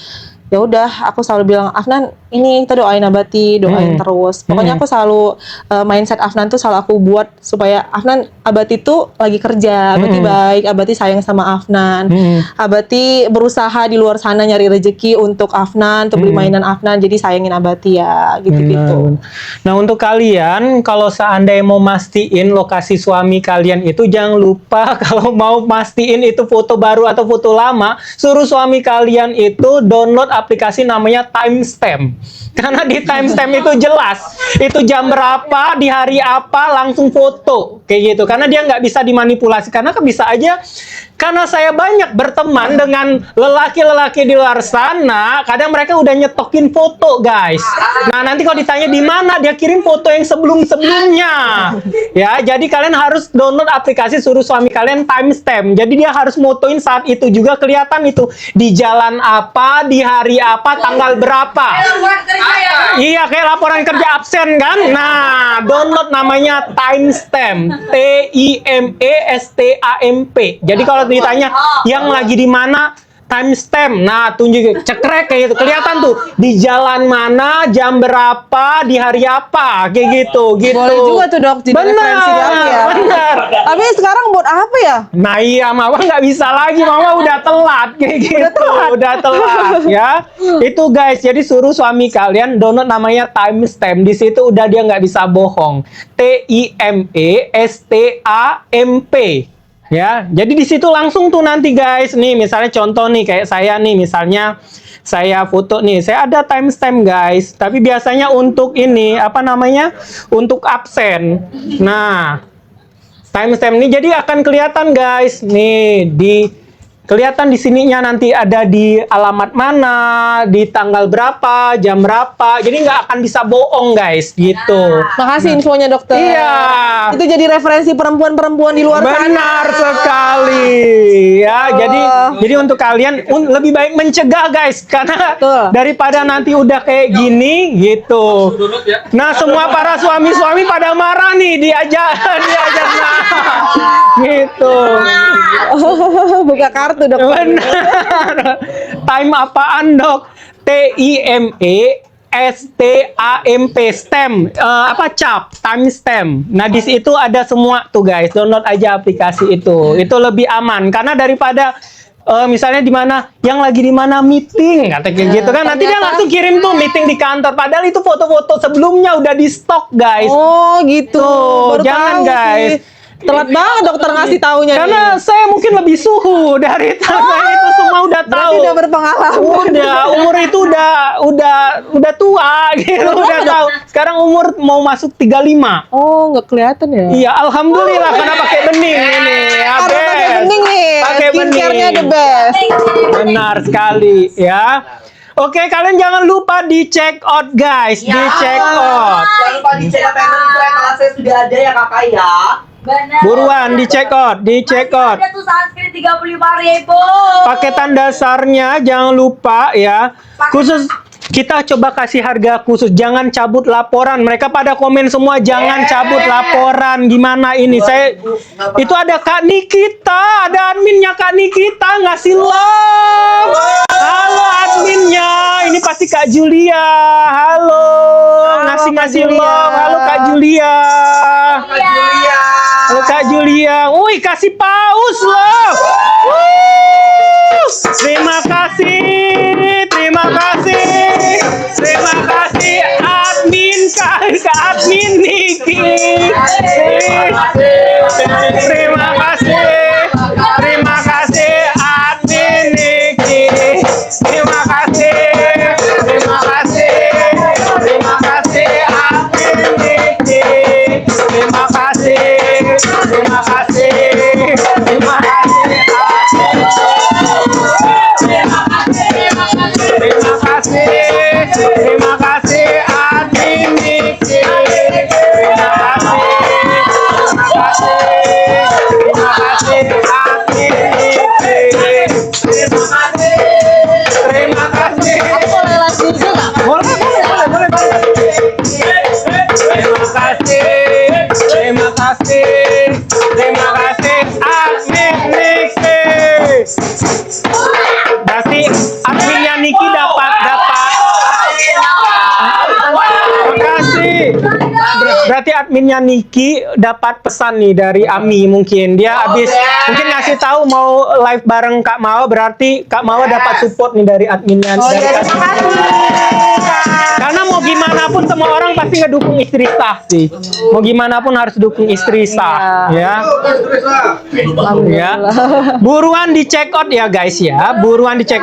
S1: Ya udah, aku selalu bilang, "Afnan, ini kita doain Abati, doain terus." Pokoknya aku selalu mindset Afnan tuh selalu aku buat supaya Afnan, Abati tuh lagi kerja, Abati baik, Abati sayang sama Afnan, Abati berusaha di luar sana nyari rezeki untuk Afnan, untuk beli mainan Afnan, jadi sayangin Abati ya, gitu-gitu.
S2: Nah untuk kalian, kalau seandainya mau mastiin lokasi suami kalian itu, jangan lupa kalau mau mastiin itu foto baru atau foto lama, suruh suami kalian itu download aplikasi namanya timestamp. Karena di timestamp itu jelas itu jam berapa, di hari apa, langsung foto kayak gitu. Karena dia nggak bisa dimanipulasi. Karena kan bisa aja, karena saya banyak berteman dengan lelaki-lelaki di luar sana, kadang mereka udah nyetokin foto guys. Nah nanti kalau ditanya di mana, dia kirim foto yang sebelum-sebelumnya. Ya, jadi kalian harus download aplikasi, suruh suami kalian timestamp. Jadi dia harus motoin saat itu juga, kelihatan itu di jalan apa, di hari apa, tanggal berapa. Iya, kayak laporan kerja absen kan. Nah, download namanya timestamp, TIMESTAMP. Jadi kalau ditanya yang lagi di mana, timestamp. Nah, tunjuk cekrek kayak gitu. Kelihatan tuh di jalan mana, jam berapa, di hari apa, kayak gitu.
S1: Boleh juga tuh dok, jadi referensi lagi ya.
S2: Bener.
S1: Tapi sekarang buat apa ya?
S2: Nah iya, Mama nggak bisa lagi, Mama udah telat kayak gitu. Udah telat ya. Itu guys, jadi suruh suami kalian download namanya timestamp. Di situ udah dia nggak bisa bohong. TIMESTAMP. Ya, jadi di situ langsung tuh nanti guys, nih misalnya contoh nih kayak saya nih, misalnya saya foto nih, saya ada timestamp guys, tapi biasanya untuk ini apa namanya, untuk absen. Nah, timestamp ini jadi akan kelihatan guys, nih kelihatan di sininya nanti ada di alamat mana, di tanggal berapa, jam berapa. Jadi nggak akan bisa bohong guys, gitu.
S1: Makasih infonya dokter.
S2: Iya.
S1: Itu jadi referensi perempuan-perempuan di luar sana.
S2: Benar sekali. Ya, jadi untuk kalian lebih baik mencegah guys, karena daripada nanti udah kayak gini gitu. Nah, semua para suami-suami pada marah nih, diajak nah. Gitu.
S1: Buka kartu dok.
S2: Benar. Time apaan dok? TIMESTAMP, stamp, cap, timestamp. Nah di situ ada semua tuh guys. Download aja aplikasi itu. Itu lebih aman karena daripada misalnya di mana yang lagi di mana meeting kata kayak gitu kan, nanti dia langsung kirim tuh meeting di kantor, padahal itu foto-foto sebelumnya udah di stok guys.
S1: Oh gitu.
S2: Baru jangan guys sih.
S1: Telat banget dokter ngasih taunya.
S2: Karena nih, saya mungkin lebih suhu dari saya itu semua udah tahu.
S1: Berarti udah berpengalaman.
S2: Udah, umur itu udah tua gitu, udah tahu. Sekarang umur mau masuk 35.
S1: Oh, nggak kelihatan ya?
S2: Iya, alhamdulillah karena pakai bening ini.
S1: Karena pakai bening nih. Skincare-nya the best.
S2: Benar sekali ya. Oke, kalian jangan lupa di check out guys, di check out.
S3: Jangan lupa di check out itu kelasnya sudah ada ya kakak ya.
S4: Benar.
S2: Buruan di check out, di check out.
S4: Ada tuh sunscreen 35.000.
S2: Paketan dasarnya jangan lupa ya. Khusus Kita coba kasih harga khusus, jangan cabut laporan. Mereka pada komen semua jangan cabut laporan. Gimana ini? Itu ada Kak Nikita, ada adminnya Kak Nikita ngasih love. Halo adminnya, ini pasti Kak Julia. Halo, ngasih love. Halo Kak Julia. Halo Kak Julia. Wih, kasih paus loh. Terima kasih admin Kak admin Niki. Terima kasih admin Niki. Terima kasih admin Niki. Terima kasih admin Niki. Terima kasih.
S1: Aku boleh live juga nggak?
S2: Boleh. Terima kasih admin Niki. Berarti adminnya Niki dapat. Makasih. Berarti adminnya Niki dapat pesan nih dari Ami, mungkin dia habis mungkin ngasih tahu mau live bareng Kak Mawa, berarti Kak Mawa dapat support nih dari adminnya. Dari
S1: Terima kasih.
S2: karena mau gimana pun semua orang pasti ngedukung istri sah sih. Mau gimana pun harus dukung istri sah, ya. Ya. Buruan di check out ya guys ya. Buruan di check.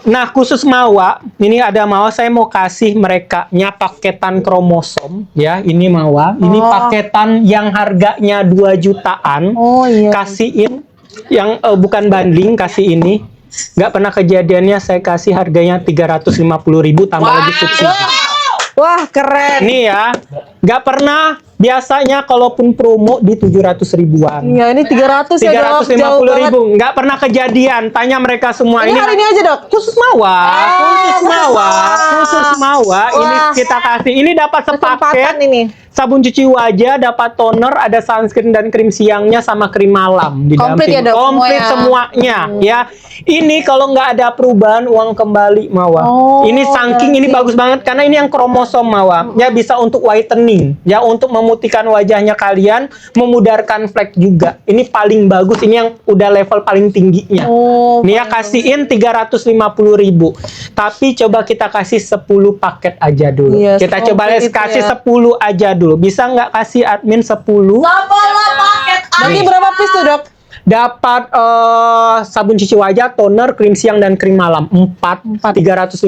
S2: Nah, khusus Mawa, ini ada Mawa, saya mau kasih mereka paketan kromosom ya. Ini Mawa, ini paketan yang harganya 2 jutaan.
S1: Oh iya.
S2: Kasihin yang bukan bundling, kasih ini. Nggak pernah kejadiannya saya kasih harganya 350.000 tambah lagi subsidi.
S1: Wah, keren.
S2: Ini ya, nggak pernah. Biasanya kalaupun promo di 700 ribuan.
S1: Iya, ini 300 ya, Dok. Jauh banget.
S2: 350.000, nggak pernah kejadian. Tanya mereka semua.
S1: Ini hari ini aja, Dok.
S2: Khusus Mawa, khusus Mawa. Ini kita kasih. Ini dapat sepaket.
S1: Ini.
S2: Sabun cuci wajah, dapat toner, ada sunscreen dan krim siangnya sama krim malam.
S1: Komplit ya, Dok,
S2: Komplit semuanya. Ya. Ini kalau nggak ada perubahan uang kembali Mawa. Ini saking ini bagus banget karena ini yang kromosom Mawa. Ya bisa untuk whitening, ya untuk memutihkan wajahnya kalian, memudarkan flek juga. Ini paling bagus, ini yang udah level paling tingginya. Nih ya kasihin 350.000. Tapi coba kita kasih 10 paket aja dulu.
S1: Iya,
S2: kita coba kasih 10 aja dulu. Bisa nggak kasih admin 10?
S1: Berarti berapa piece tuh, Dok?
S2: Dapat sabun cuci wajah, toner, krim siang dan krim malam 350.000.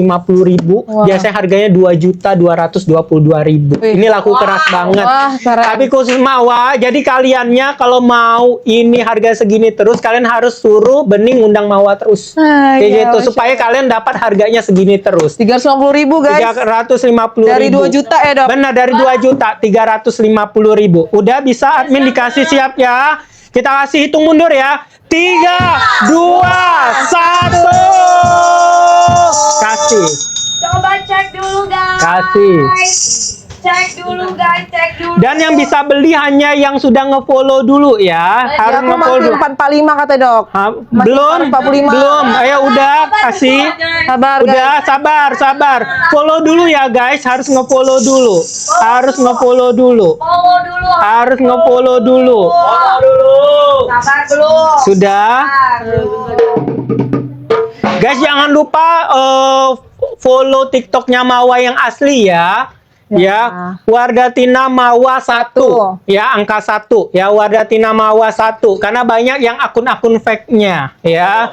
S2: Biasanya harganya 2.222.000. Ini laku keras banget. Tapi khusus Mawa, jadi kaliannya kalau mau ini harga segini terus, kalian harus suruh Bening undang Mawa terus. Kayak gitu supaya kalian dapat harganya segini terus.
S1: 350.000 guys.
S2: 350.000.
S1: Dari 2 juta ya, Dok.
S2: Benar, dari 2 juta 350.000. Udah bisa admin dikasih siap ya. Kita kasih hitung mundur ya. 3, 2, 1. Kasih.
S4: Coba cek dulu guys.
S2: Kasih.
S4: Cek dulu guys, cek dulu.
S2: Dan yang bisa beli hanya yang sudah nge-follow dulu ya. Harus nge-follow dulu.
S1: 445 kata, Dok.
S2: Belum,
S1: 445.
S2: belum. Ayo udah kasih.
S1: Sabar,
S2: Udah, sabar. Follow dulu ya guys, harus nge-follow dulu. Harus nge-follow dulu.
S4: Follow dulu.
S2: Harus nge-follow dulu.
S4: Sabar dulu.
S2: Sudah. Guys, jangan lupa follow TikToknya Mawa yang asli ya. Ya, Wardatina Mawa 1. Ya, angka 1. Ya, Wardatina Mawa 1. Karena banyak yang akun-akun fake-nya, ya.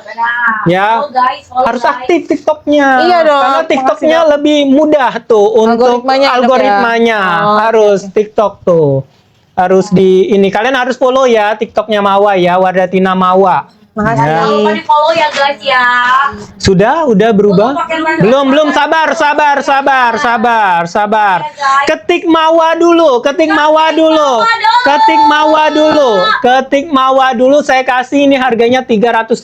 S2: Ya. Harus aktif TikToknya.
S1: Iya dong.
S2: Karena TikToknya lebih mudah tuh untuk algoritmanya. Harus TikTok tuh. Harus di ini. Kalian harus follow ya TikToknya Mawa ya, Wardatina Mawa.
S1: Makasih.
S2: Ya.
S4: Jangan lupa di follow ya guys ya.
S2: Udah berubah?
S4: Untuk pakai lens.
S2: Belum, sabar. Ketik mawa dulu. Ketik mawa dulu. Saya kasih ini harganya 350.000.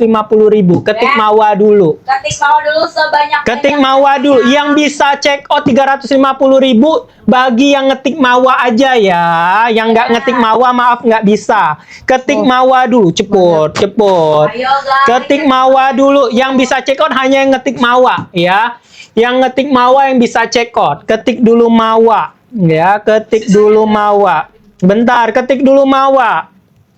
S2: Ketik mawa dulu.
S4: Ketik mawa dulu sebanyak.
S2: Ketik mawa dulu. Yang bisa check out 350.000 bagi yang ngetik mawa aja ya. Yang nggak ngetik mawa maaf nggak bisa. Ketik mawa dulu, cepet.
S4: Ayo guys.
S2: Ketik mawa dulu. Yang bisa check out hanya yang ngetik mawa ya. Yang ngetik mawa yang bisa check out. Ketik dulu mawa ya. Ketik dulu mawa. Bentar, ketik dulu mawa.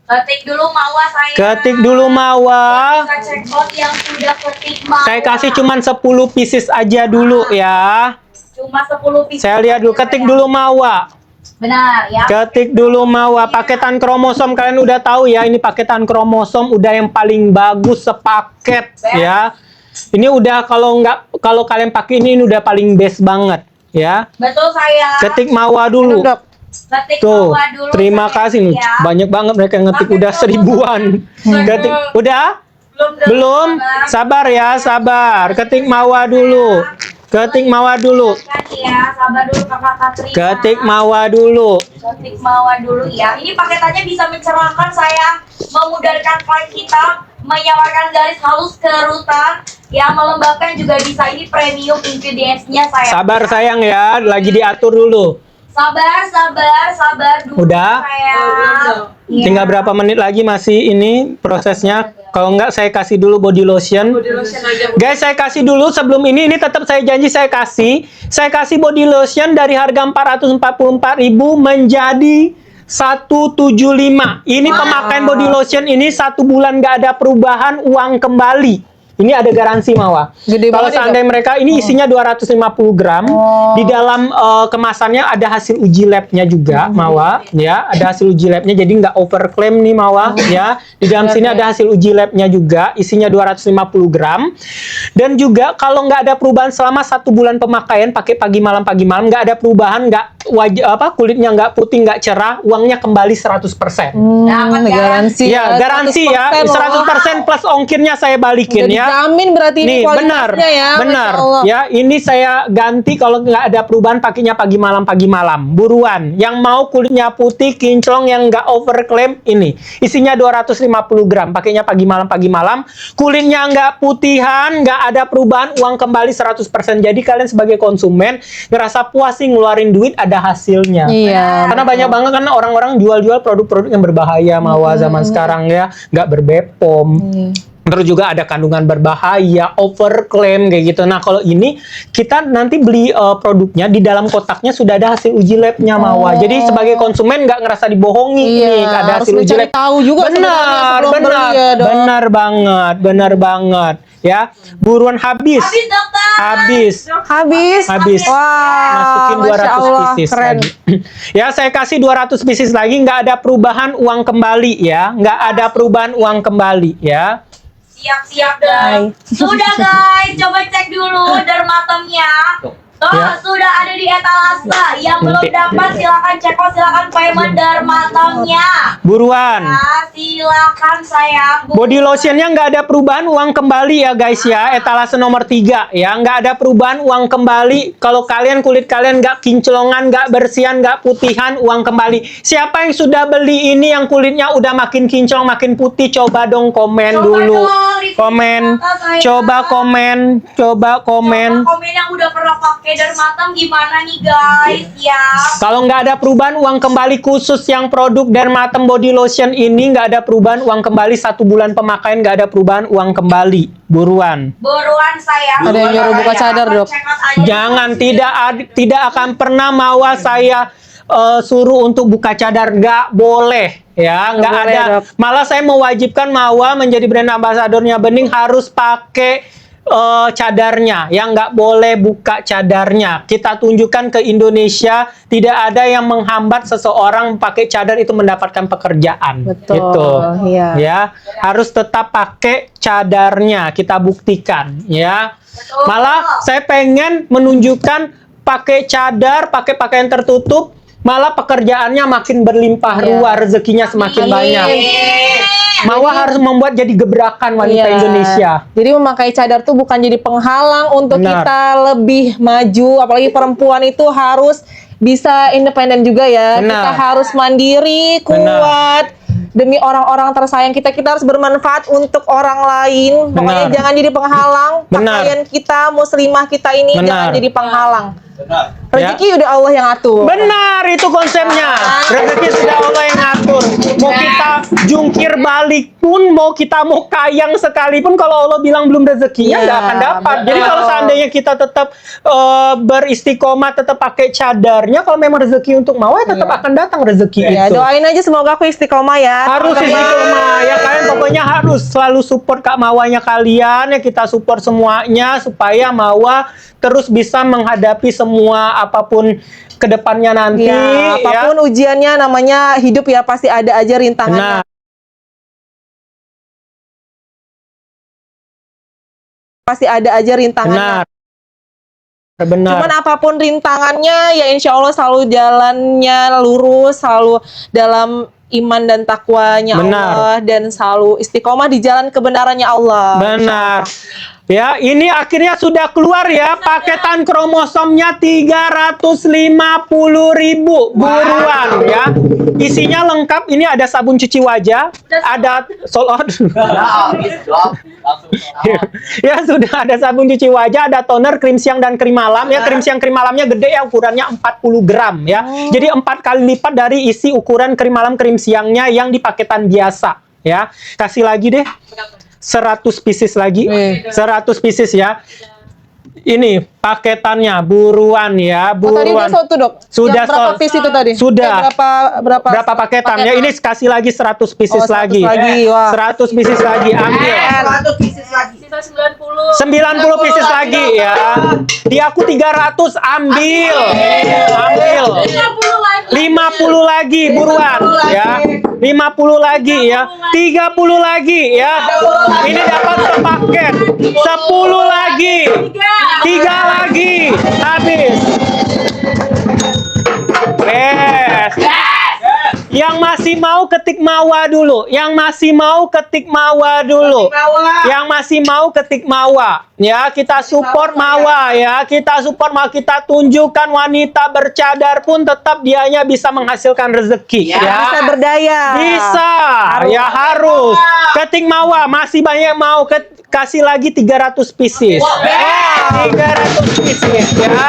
S4: Ketik dulu mawa saya.
S2: Ketik dulu mawa.
S4: Bisa check out yang sudah ketik mawa.
S2: Saya kasih cuman 10 pieces aja dulu ya.
S4: Cuma 10 pieces.
S2: Saya lihat dulu. Ketik dulu mawa.
S4: Benar ya.
S2: Ketik dulu mawa. Paketan kromosom kalian udah tahu ya. Ini paketan kromosom udah yang paling bagus sepaket ya. Ini udah kalau kalian pakai ini udah paling best banget ya.
S4: Betul saya.
S2: Ketik mawa dulu.
S4: Ketik
S2: Tuh,
S4: mawa dulu.
S2: terima
S4: saya,
S2: kasih nih.
S4: ya.
S2: Banyak banget mereka yang ngetik
S4: Pakai
S2: udah
S4: kromosom.
S2: seribuan. Ketik udah? Belum? Sabar ya, sabar. Ketik mawa dulu. Ketik mawa dulu.
S4: Kan ya, sabar dulu Kakak Katrina.
S2: Ketik mawa dulu.
S4: Ketik mawa dulu ya. Ini paketannya bisa mencerahkan sayang, memudahkan flight kita, menyamarkan garis halus kerutan, yang melembabkan juga bisa. Ini premium ingredients-nya sayang.
S2: Sabar sayang ya, lagi diatur dulu.
S4: Sabar dulu.
S2: Udah?
S4: Sayang. Iya.
S2: Tinggal berapa menit lagi masih ini prosesnya. Kalau enggak saya kasih dulu body lotion. Guys, saya kasih dulu sebelum ini tetap saya janji saya kasih. Saya kasih body lotion dari harga 444.000 menjadi 175. Ini pemakaian body lotion ini 1 bulan nggak ada perubahan, uang kembali. Ini ada garansi Mawa.
S1: Gede
S2: Kalau
S1: banget ya,
S2: seandainya mereka ini isinya 250 gram. Di dalam kemasannya ada hasil uji labnya juga Mawa, ya. Ada hasil uji labnya jadi nggak overclaim nih Mawa, ya. Di dalam sini ada hasil uji labnya juga, isinya 250 gram. Dan juga kalau nggak ada perubahan selama 1 bulan pemakaian pakai pagi malam nggak ada perubahan, nggak kulitnya nggak putih nggak cerah, uangnya kembali 100%.
S1: Garansi.
S2: Ya, garansi ya, 100% plus ongkirnya saya balikin
S1: Udah
S2: ya.
S1: dijamin berarti ini
S2: Nih, benar,
S1: kualitasnya ya.
S2: benar.
S1: Masya Allah.
S2: Ya, ini saya ganti kalau nggak ada perubahan pakainya pagi malam. Buruan. Yang mau kulitnya putih, kinclong, yang nggak overclaim ini. Isinya 250 gram. Pakainya pagi malam. Kulitnya nggak putihan, nggak ada perubahan, uang kembali 100%. Jadi kalian sebagai konsumen ngerasa puas sih ngeluarin duit ada hasilnya.
S1: Iya.
S2: Karena banyak banget kan orang-orang jual-jual produk-produk yang berbahaya Mawa zaman sekarang ya, nggak berbepom. Terus juga ada kandungan berbahaya, overclaim kayak gitu. Nah kalau ini kita nanti beli produknya di dalam kotaknya sudah ada hasil uji labnya Mawa. Jadi sebagai konsumen nggak ngerasa dibohongi nih, ada
S1: harus
S2: hasil uji
S1: mencari
S2: lab.
S1: tahu juga sebenarnya sebelum beli ya, Dok.
S2: benar banget ya. Buruan habis.
S4: Habis dokter.
S1: Habis. Wah,
S2: Masukin 200
S1: Masya Allah,
S2: pieces
S1: keren.
S2: lagi. Ya, saya kasih 200 pieces lagi, nggak ada perubahan uang kembali ya. Nggak ada perubahan uang kembali ya.
S4: Siap guys. Sudah guys, coba cek dulu dermatomnya. Tuh,
S2: Ya.
S4: sudah ada di etalase. Yang belum dapat silakan cek out, silakan payment dermatomnya.
S2: Buruan.
S4: Ya, silakan sayang.
S2: Body lotionnya nggak ada perubahan uang kembali ya guys ya. Etalase nomor 3 ya. Nggak ada perubahan uang kembali. Kalau kulit kalian nggak kinclongan, nggak bersihan, nggak putihan, uang kembali. Siapa yang sudah beli ini yang kulitnya udah makin kinclong, makin putih, coba dong komen dulu. Komen. Coba komen.
S4: Coba komen yang udah pernah pakai dermatom gimana nih guys ya.
S2: Kalau nggak ada perubahan uang kembali khusus yang produk Dermatom Body Lotion ini nggak ada perubahan uang kembali 1 bulan pemakaian, nggak ada perubahan uang kembali. Buruan
S4: Sayang.
S1: Ada yang nyuruh buka cadar, Dok.
S4: Check out aja.
S2: Jangan, tidak akan pernah Mawa saya suruh untuk buka cadar, nggak boleh ya, nggak
S1: boleh,
S2: ada.
S1: Dok.
S2: Malah saya mewajibkan Mawa menjadi brand ambasadornya Bening harus pakai cadarnya, yang nggak boleh buka cadarnya. Kita tunjukkan ke Indonesia tidak ada yang menghambat seseorang pakai cadar itu mendapatkan pekerjaan.
S1: Betul,
S2: Gitu.
S1: iya.
S2: Ya, harus tetap pakai cadarnya. Kita buktikan, ya.
S4: Betul.
S2: Malah saya pengen menunjukkan pakai cadar, pakai pakaian tertutup malah pekerjaannya makin berlimpah ruah, rezekinya semakin banyak. Mawar harus membuat jadi gebrakan wanita Indonesia.
S1: Jadi memakai cadar tuh bukan jadi penghalang untuk kita lebih maju, apalagi perempuan itu harus bisa independen juga ya. Kita harus mandiri, kuat. Demi orang-orang tersayang kita harus bermanfaat untuk orang lain. Makanya jangan jadi penghalang. Pakaian kita, muslimah kita ini jangan jadi penghalang. Rezeki udah Allah yang atur.
S2: Benar, itu konsepnya. Rezeki sudah Allah yang ngatur. Mau kita jungkir balik pun, mau kita mau kayang sekalipun, kalau Allah bilang belum rezekinya nggak akan dapat. Jadi kalau seandainya kita tetap beristiqomah, tetap pakai cadarnya, kalau memang rezeki untuk Mawar tetap akan datang rezeki itu.
S1: Doain aja semoga aku istiqomah ya.
S2: Harus istiqomah ya, kalian pokoknya harus selalu support Kak Mawanya kalian ya, kita support semuanya supaya Mawar terus bisa menghadapi semua apapun kedepannya nanti.
S1: Apapun ujiannya, namanya hidup ya, pasti ada aja rintangannya. Pasti ada aja rintangannya.
S2: Benar.
S1: Cuman apapun rintangannya, ya insya Allah selalu jalannya lurus, selalu dalam iman dan takwanya Allah, dan selalu istiqomah di jalan kebenarannya Allah.
S2: Benar. Ya, ini akhirnya sudah keluar ya, paketan kromosomnya 350.000 buruan ya. Isinya lengkap, ini ada sabun cuci wajah, ada ya sudah ada sabun cuci wajah, ada toner, krim siang dan krim malam ya. Krim siang krim malamnya gede ya, ukurannya 40 gram ya. Jadi 4 kali lipat dari isi ukuran krim malam krim siangnya yang di paketan biasa ya. Kasih lagi deh 100 pieces lagi, 100 pieces ya. Ini paketannya buruan ya, buruan.
S1: Tadi udah sold tuh, Dok.
S2: Sudah
S1: berapa piece itu tadi?
S2: Sudah.
S1: Berapa
S2: paketan ya? Ini kasih lagi 100 pieces
S1: 100
S2: lagi.
S1: 100
S2: pieces lagi, ambil.
S3: 100 pieces lagi.
S4: Sisa 90.
S2: 90 pieces lagi ya. Di aku 300, ambil. Ambil. 50 lagi buruan ya. 50 lagi ya. 30 lagi ya. Ini dapat sepaket. 10 lagi. 3 lagi. Habis. Yes. Yang masih mau ketik Mawa dulu. Yang masih mau ketik Mawa dulu. Yang masih mau ketik Mawa. Ya, kita support Mawa ya. Kita support Mawa, kita tunjukkan wanita bercadar pun tetap dianya bisa menghasilkan rezeki ya.
S1: Bisa berdaya.
S2: Bisa. Ya harus. Ketik Mawa, masih banyak mau kasih lagi 300 pieces. 300 pieces ya.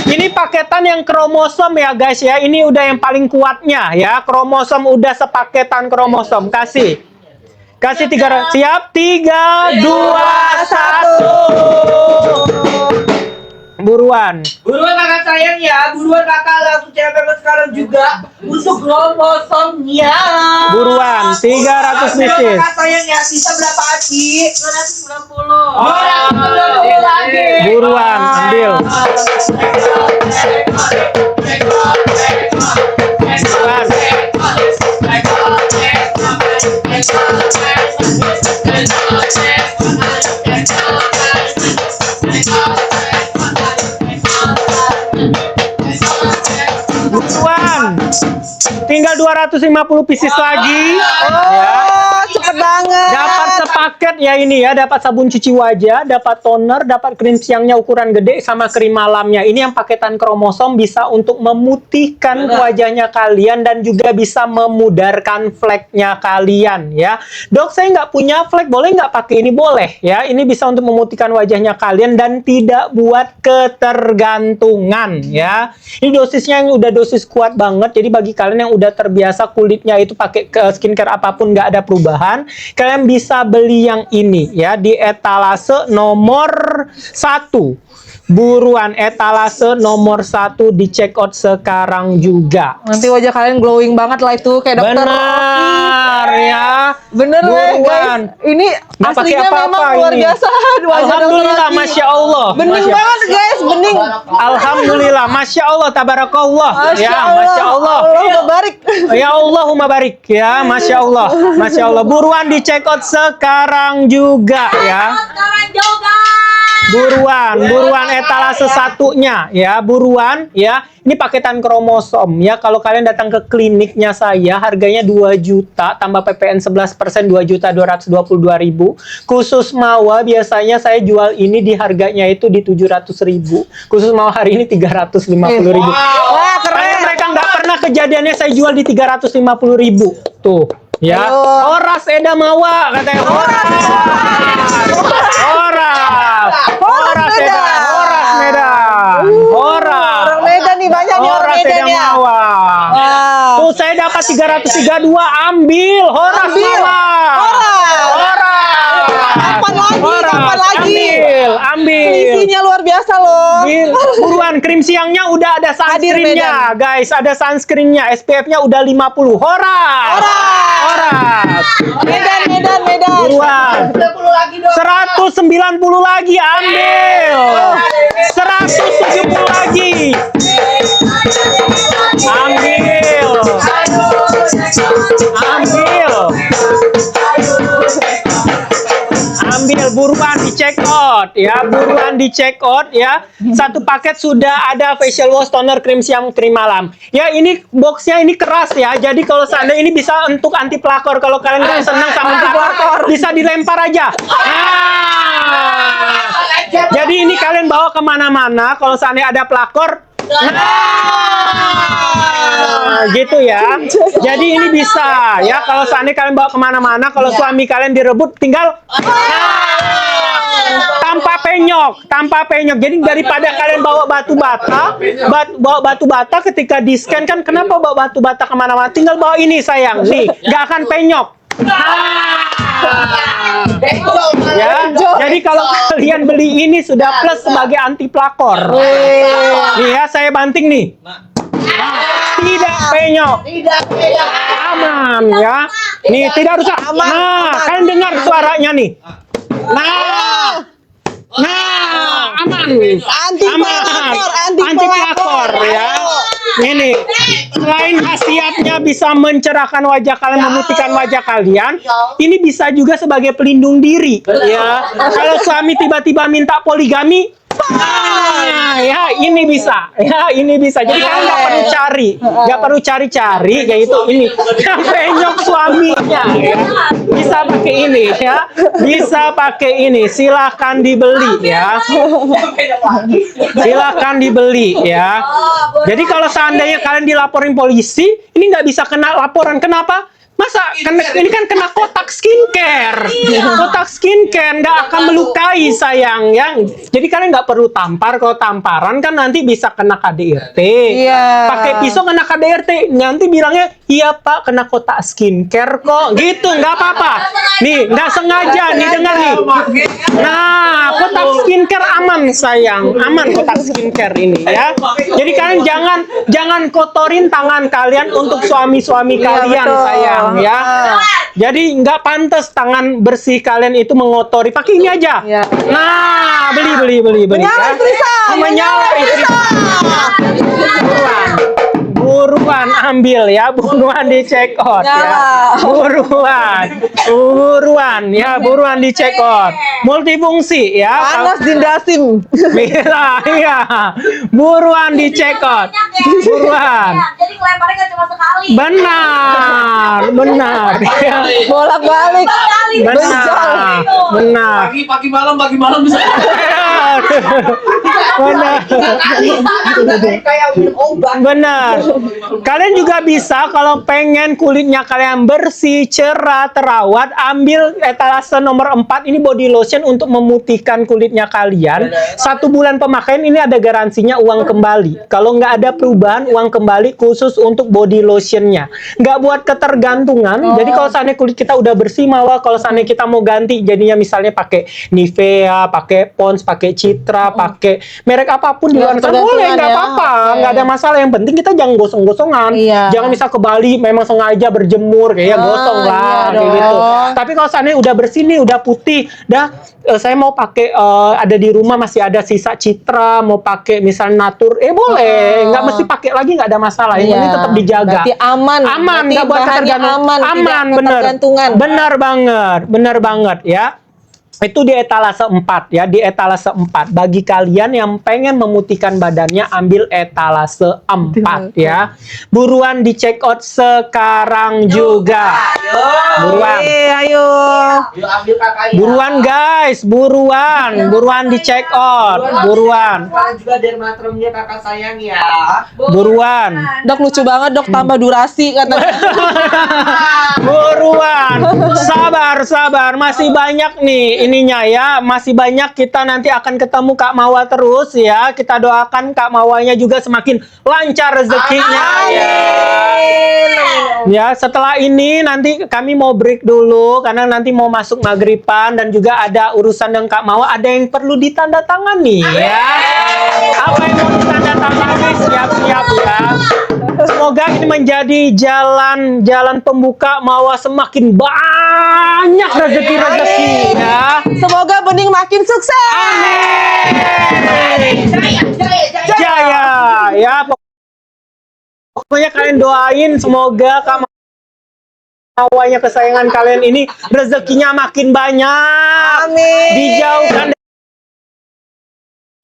S2: Ini paketan yang kromosom ya guys ya. Ini udah yang paling kuatnya ya. Kromosom udah sepaketan kromosom. Kasih 300. Siap? 3, 2, 1. Buruan.
S3: Buruan kakak sayang ya. Buruan kakak langsung cewek sekarang juga untuk kromosomnya.
S2: Buruan. 300 pieces.
S3: Kakak sayang ya. Sisa berapa Aci?
S4: 290.
S3: Oh, 290 lagi.
S2: Buruan, ambil. Buruan. Tinggal 250 pieces lagi.
S1: Cepet banget.
S2: Dapat sepaket ya ini ya, dapat sabun cuci wajah, dapat toner, dapat krim siangnya ukuran gede sama krim malamnya. Ini yang paketan kromosom bisa untuk memutihkan wajahnya kalian dan juga bisa memudarkan fleknya kalian ya. Dok, saya nggak punya flek, boleh nggak pakai ini? Boleh ya. Ini bisa untuk memutihkan wajahnya kalian dan tidak buat ketergantungan ya. Ini dosisnya yang udah dosis kuat banget. Jadi bagi kalian yang udah terbiasa kulitnya itu pakai skincare apapun nggak ada perubahan, kalian bisa beli yang ini ya di etalase nomor 1. Buruan, etalase nomor 1 di check out sekarang juga.
S1: Nanti wajah kalian glowing banget lah itu kayak dokter.
S2: Benar ya.
S1: Bener guys. Ini
S2: Nggak pakai
S1: aslinya
S2: apa-apa
S1: memang luar
S2: ini.
S1: biasa. Wajah
S2: Alhamdulillah,
S1: dokter Rocky.
S2: Masya Allah.
S1: Bening banget guys, bening.
S2: Alhamdulillah, Masya Allah, tabarakallah. Ya, Masya Allah.
S1: Allahumma barik.
S2: Ya Allahumma barik ya, Masya Allah. Masya Allah. Buruan di check out sekarang juga ya.
S4: Sekarang juga.
S2: buruan etalase satunya ya, buruan ya. Ini paketan kromosom ya. Kalau kalian datang ke kliniknya saya, harganya 2 juta tambah PPN 11%, 2.222.000. Khusus Mawa biasanya saya jual ini di harganya itu di 700.000. Khusus Mawa hari ini 350.000.
S1: Wah, keren.
S2: Karena mereka nggak pernah kejadiannya saya jual di 350.000. Tuh. Ya, Horas Eda Mawa katanya. Horas Medan.
S1: Orang Medan nih, banyak nih orang Medan ya.
S2: Mawa.
S1: Wow.
S2: Tuh saya dapat 332, ambil Horas Mawa.
S1: Kapan lagi?
S2: Ambil.
S1: Isinya luar biasa loh.
S2: Buruan, krim siangnya udah ada sunscreen-nya, guys. Ada sunscreen-nya, SPF-nya udah 50. Horas.
S1: Medan.
S2: Buruan.
S3: 90 lagi dong.
S2: 190 lagi, ambil. 170 lagi. Ambil, buruan di check out ya, Satu paket sudah ada facial wash, toner, krim siang, krim malam. Ya, ini boxnya ini keras ya. Jadi kalau seandainya ini bisa untuk anti pelakor. Kalau kalian nggak senang sama pelakor, bisa dilempar aja. Jadi ini kalian bawa kemana-mana. Kalau seandainya ada pelakor, gitu ya. Jadi ini bisa ya. Kalau seandainya kalian bawa kemana-mana, kalau suami kalian direbut, tinggal tanpa penyok. Jadi daripada kalian bawa batu bata ketika di scan kan, kenapa bawa batu bata kemana-mana? Tinggal bawa ini sayang, nih, nggak akan penyok. Ya, jadi kalau kalian beli ini sudah plus sebagai anti pelakor. Nih ya, saya banting nih. Tidak penyok. Aman ya. Nih, tidak rusak. Nah, kalian dengar suaranya nih. Nah, aman. Anti pelakor ya. Ini selain khasiatnya bisa mencerahkan wajah kalian, memutihkan wajah kalian, ini bisa juga sebagai pelindung diri ya. Kalau suami tiba-tiba minta poligami, ya ini bisa. Jadi kalian nggak perlu cari, yaitu ini yang penyok suaminya ya. Bisa pakai ini, silahkan dibeli ya. Jadi kalau seandainya kalian dilaporin polisi, ini nggak bisa kena laporan. Kenapa? Masa ini kan kena kotak skincare. Kotak skincare nggak akan melukai sayang ya. Jadi kalian nggak perlu tampar. Kalau tamparan kan nanti bisa kena KDRT.
S1: Iya.
S2: Pakai pisau kena KDRT. Nanti bilangnya, iya Pak, kena kotak skincare kok. Gitu, nggak apa-apa. Nih, nggak sengaja. Nih, dengar nih. Nah, kotak skincare aman sayang. Aman kotak skincare ini ya. Jadi kalian jangan kotorin tangan kalian untuk suami-suami kalian
S1: betul.
S2: sayang. Ya, jadi nggak pantas tangan bersih kalian itu mengotori. Pakai ini aja.
S1: Ya.
S2: Nah, beli.
S1: Menyala istri saya.
S2: Menyala istri. Buruan ambil ya, buruan di check out ya. Buruan di check out. Multifungsi ya.
S1: Panas dindasim.
S2: Iya. Buruan di check out. Buruan.
S4: Jadi kelemparnya nggak cuma sekali.
S2: Benar. Ya.
S1: Bolak-balik.
S2: Benar.
S3: Pagi malam bisa.
S2: Benar. Kalian juga bisa kalau pengen kulitnya kalian bersih, cerah, terawat, ambil etalase nomor 4 ini body lotion untuk memutihkan kulitnya kalian. 1 bulan pemakaian ini ada garansinya uang kembali. Kalau nggak ada perubahan, uang kembali khusus untuk body lotionnya. Nggak buat ketergantungan. Jadi kalau seandainya kulit kita udah bersih, malah kalau seandainya kita mau ganti, jadinya misalnya pakai Nivea, pakai Pond's, pakai Citra, pakai merek apapun di luar sana boleh, nggak apa-apa, nggak ada masalah. Yang penting kita jangan gosong-gosongan. Jangan misal ke Bali memang sengaja berjemur kayak gosong lah kayak gitu. Tapi kalau seandainya udah bersih nih, udah putih, saya mau pakai ada di rumah masih ada sisa Citra, mau pakai misal Natur, boleh, nggak mesti pakai lagi, nggak ada masalah. Yang penting tetap dijaga.
S1: Berarti aman,
S2: nggak buat ketergantungan. Bener banget ya. Itu di etalase 4 ya, di etalase 4. Bagi kalian yang pengen memutihkan badannya, ambil etalase 4 ya. Buruan di check out sekarang juga. Buruan.
S1: Ayo.
S3: Yuk ambil kakak ya.
S2: Buruan guys, buruan di check out, buruan.
S3: Sekarang juga dermatrumnya kakak sayang ya.
S2: Buruan.
S1: Dok lucu banget dok, tambah durasi katanya.
S2: Buruan. Sabar, masih banyak nih ininya ya, masih banyak. Kita nanti akan ketemu Kak Mawa terus ya. Kita doakan Kak Mawanya juga semakin lancar rezekinya ya. Ya, setelah ini nanti kami mau break dulu karena nanti mau masuk maghriban dan juga ada urusan dengan Kak Mawa, ada yang perlu ditandatangani ya. Apa yang mau ditandatangani siap-siap ya. Semoga ini menjadi jalan pembuka Mawa semakin banyak rezeki ya.
S1: Semoga bening makin sukses.
S2: Amin.
S3: Jaya.
S2: Jaya ya. Pokoknya kalian doain semoga Kak Mawanya kesayangan kalian ini rezekinya makin banyak.
S1: Amin.
S2: Dijauhkan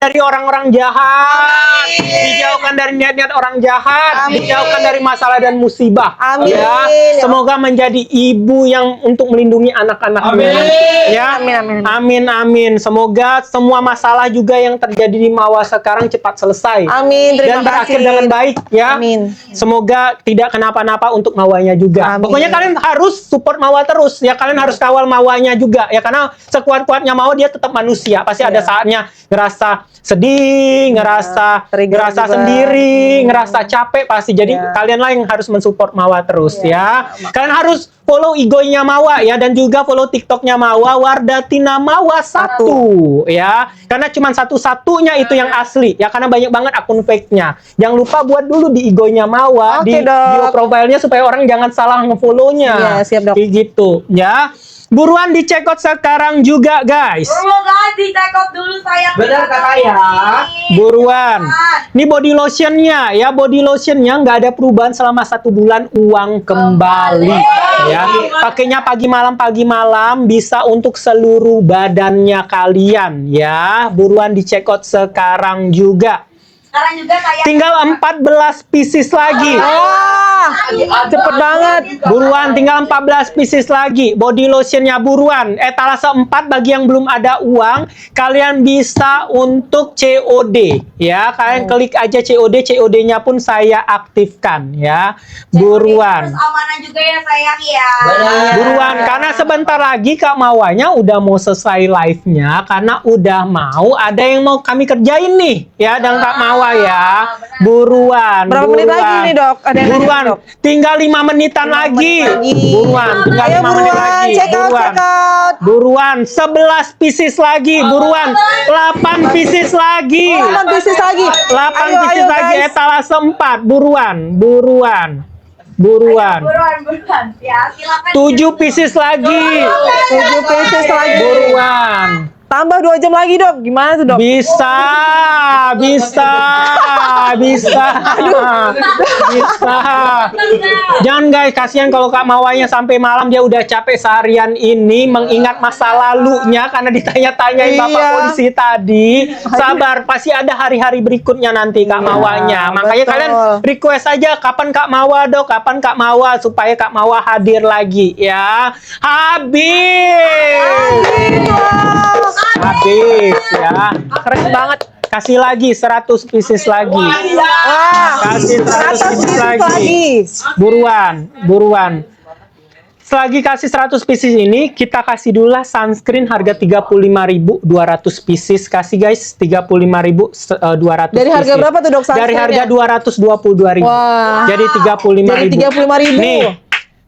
S2: dari orang-orang jahat, dijauhkan dari niat-niat orang jahat,
S1: Amin.
S2: dijauhkan dari masalah dan musibah.
S1: Amin.
S2: Ya, semoga menjadi ibu yang untuk melindungi anak-anaknya.
S3: Amin.
S2: Ya,
S1: Amin.
S2: amin. Semoga semua masalah juga yang terjadi di Mawa sekarang cepat selesai.
S1: Amin.
S2: Dan
S1: Terima
S2: berakhir
S1: kasih.
S2: dengan baik ya.
S1: Amin.
S2: Semoga tidak kenapa-napa untuk Mawanya juga.
S1: Amin.
S2: Pokoknya kalian harus support Mawa terus ya. Kalian harus kawal Mawanya juga ya, karena sekuat-kuatnya Mawa dia tetap manusia. Pasti ada saatnya ngerasa sedih, ngerasa
S1: trigger juga.
S2: sendiri, ngerasa capek pasti. Jadi
S1: Ya.
S2: kalian lah yang harus mensupport Mawa terus ya. Kalian harus follow IG-nya Mawa ya, dan juga follow TikTok-nya Mawa, Wardatina Mawa 1 ya. Karena cuma satu-satunya itu yang asli ya, karena banyak banget akun fake-nya. Jangan lupa buat dulu di IG-nya Mawa, di
S1: Oke, Dok.
S2: bio profilnya supaya orang jangan salah nge-follow-nya.
S1: Iya, siap, Dok.
S2: Kayak gitu ya. Buruan di check out sekarang juga guys.
S4: Buruan di check out dulu sayang.
S3: Benar, Kakak, ya.
S2: Buruan. Ini body lotionnya ya, body lotionnya nggak ada perubahan selama 1 bulan, uang kembali ya. Pakainya pagi malam, bisa untuk seluruh badannya kalian ya. Buruan di check out sekarang juga.
S4: Sekarang juga sayang.
S2: Tinggal 14 pieces lagi.
S1: Wah, cepet banget.
S2: Buruan, tinggal 14 pieces lagi. Body lotionnya buruan. Etalase 4 bagi yang belum ada uang, kalian bisa untuk COD ya. Kalian klik aja COD, COD-nya pun saya aktifkan ya. Buruan.
S4: Terus amanah juga ya sayang ya.
S3: Benar.
S2: Buruan, karena sebentar lagi Kak Mawanya udah mau selesai live-nya, karena udah mau ada yang mau kami kerjain nih ya, dan Kak Mawa ya. Buruan.
S1: Berapa menit lagi nih, Dok? Ada yang nanya,
S2: Buruan.
S1: Dok.
S2: Tinggal 5 menitan
S1: 5
S2: lagi.
S1: menit lagi.
S2: Buruan, tinggal
S1: Ayo
S2: 5 menit
S1: buruan,
S2: lagi.
S1: check out.
S2: Buruan, 11 pieces lagi. Buruan, 8 pieces lagi.
S1: 8 pieces lagi.
S2: 8
S1: Ayo,
S2: pieces lagi,
S1: guys.
S2: etalase 4. Buruan.
S4: Buruan. Ya, silakan.
S2: 7 pieces lagi.
S1: 7 pieces lagi.
S2: Buruan.
S1: Tambah 2 jam lagi, Dok. Gimana tuh, Dok?
S2: Bisa. Jangan guys, kasihan kalau Kak Mawanya sampai malam, dia udah capek seharian ini mengingat masa lalunya karena ditanya-tanyain Bapak
S1: Iya.
S2: polisi tadi. Sabar, pasti ada hari-hari berikutnya nanti Kak Mawanya. Makanya
S1: betul.
S2: kalian request aja kapan Kak Mawa, Dok, kapan Kak Mawa, supaya Kak Mawa hadir lagi ya. Habis ya.
S1: Keren banget.
S2: Kasih lagi 100 pieces lagi.
S1: Wah,
S2: Kasih 100 pieces lagi.
S1: lagi.
S2: Buruan. Selagi kasih 100 pieces ini, kita kasih dulu lah sunscreen harga 35.200 pieces. Kasih guys, 35.200
S1: Dari harga
S2: pieces.
S1: berapa tuh, Dok,
S2: Dari harga
S1: sunscreen-nya?
S2: 222.000.
S1: Wah.
S2: Jadi 35.000.
S1: Jadi 35.000.
S2: Nih.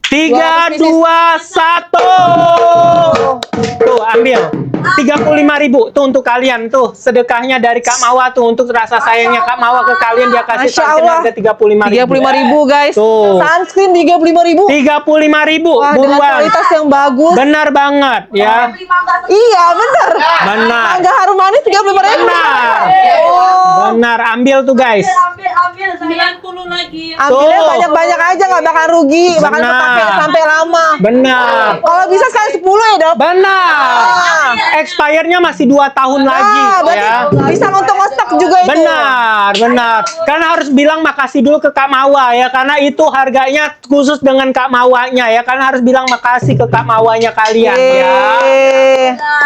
S2: 3, 2, 1. Tuh, ambil. 35.000 tuh untuk kalian tuh, sedekahnya dari Kak Mawa tuh, untuk rasa sayangnya Kak Mawa ke kalian, dia kasih
S1: Masya
S2: sunscreen
S1: Allah.
S2: harga 35.000.
S1: 35.000 guys.
S2: Tuh.
S1: Sunscreen 35.000.
S2: 35.000
S1: Wah, dengan
S2: buruan.
S1: kualitas yang bagus.
S2: Benar banget ya.
S1: Iya, bener.
S2: Benar.
S1: Mangga harum manis 35.000.
S2: Benar.
S1: Oh.
S2: Benar, ambil tuh guys.
S4: Ambil
S5: 90 lagi.
S1: Ambilnya
S2: Tuh.
S1: banyak-banyak aja, nggak bakal rugi, bakal
S2: Benar.
S1: kepake sampai lama.
S2: Benar.
S1: Kalau bisa sekali 10 ya dok?
S2: Benar. Expirednya masih 2 tahun lagi
S1: Berarti
S2: ya.
S1: bisa untuk nge-stok juga itu.
S2: Benar. Karena harus bilang makasih dulu ke Kak Mawa ya, karena itu harganya khusus dengan Kak Mawanya ya. Karena harus bilang makasih ke Kak Mawanya kalian ya.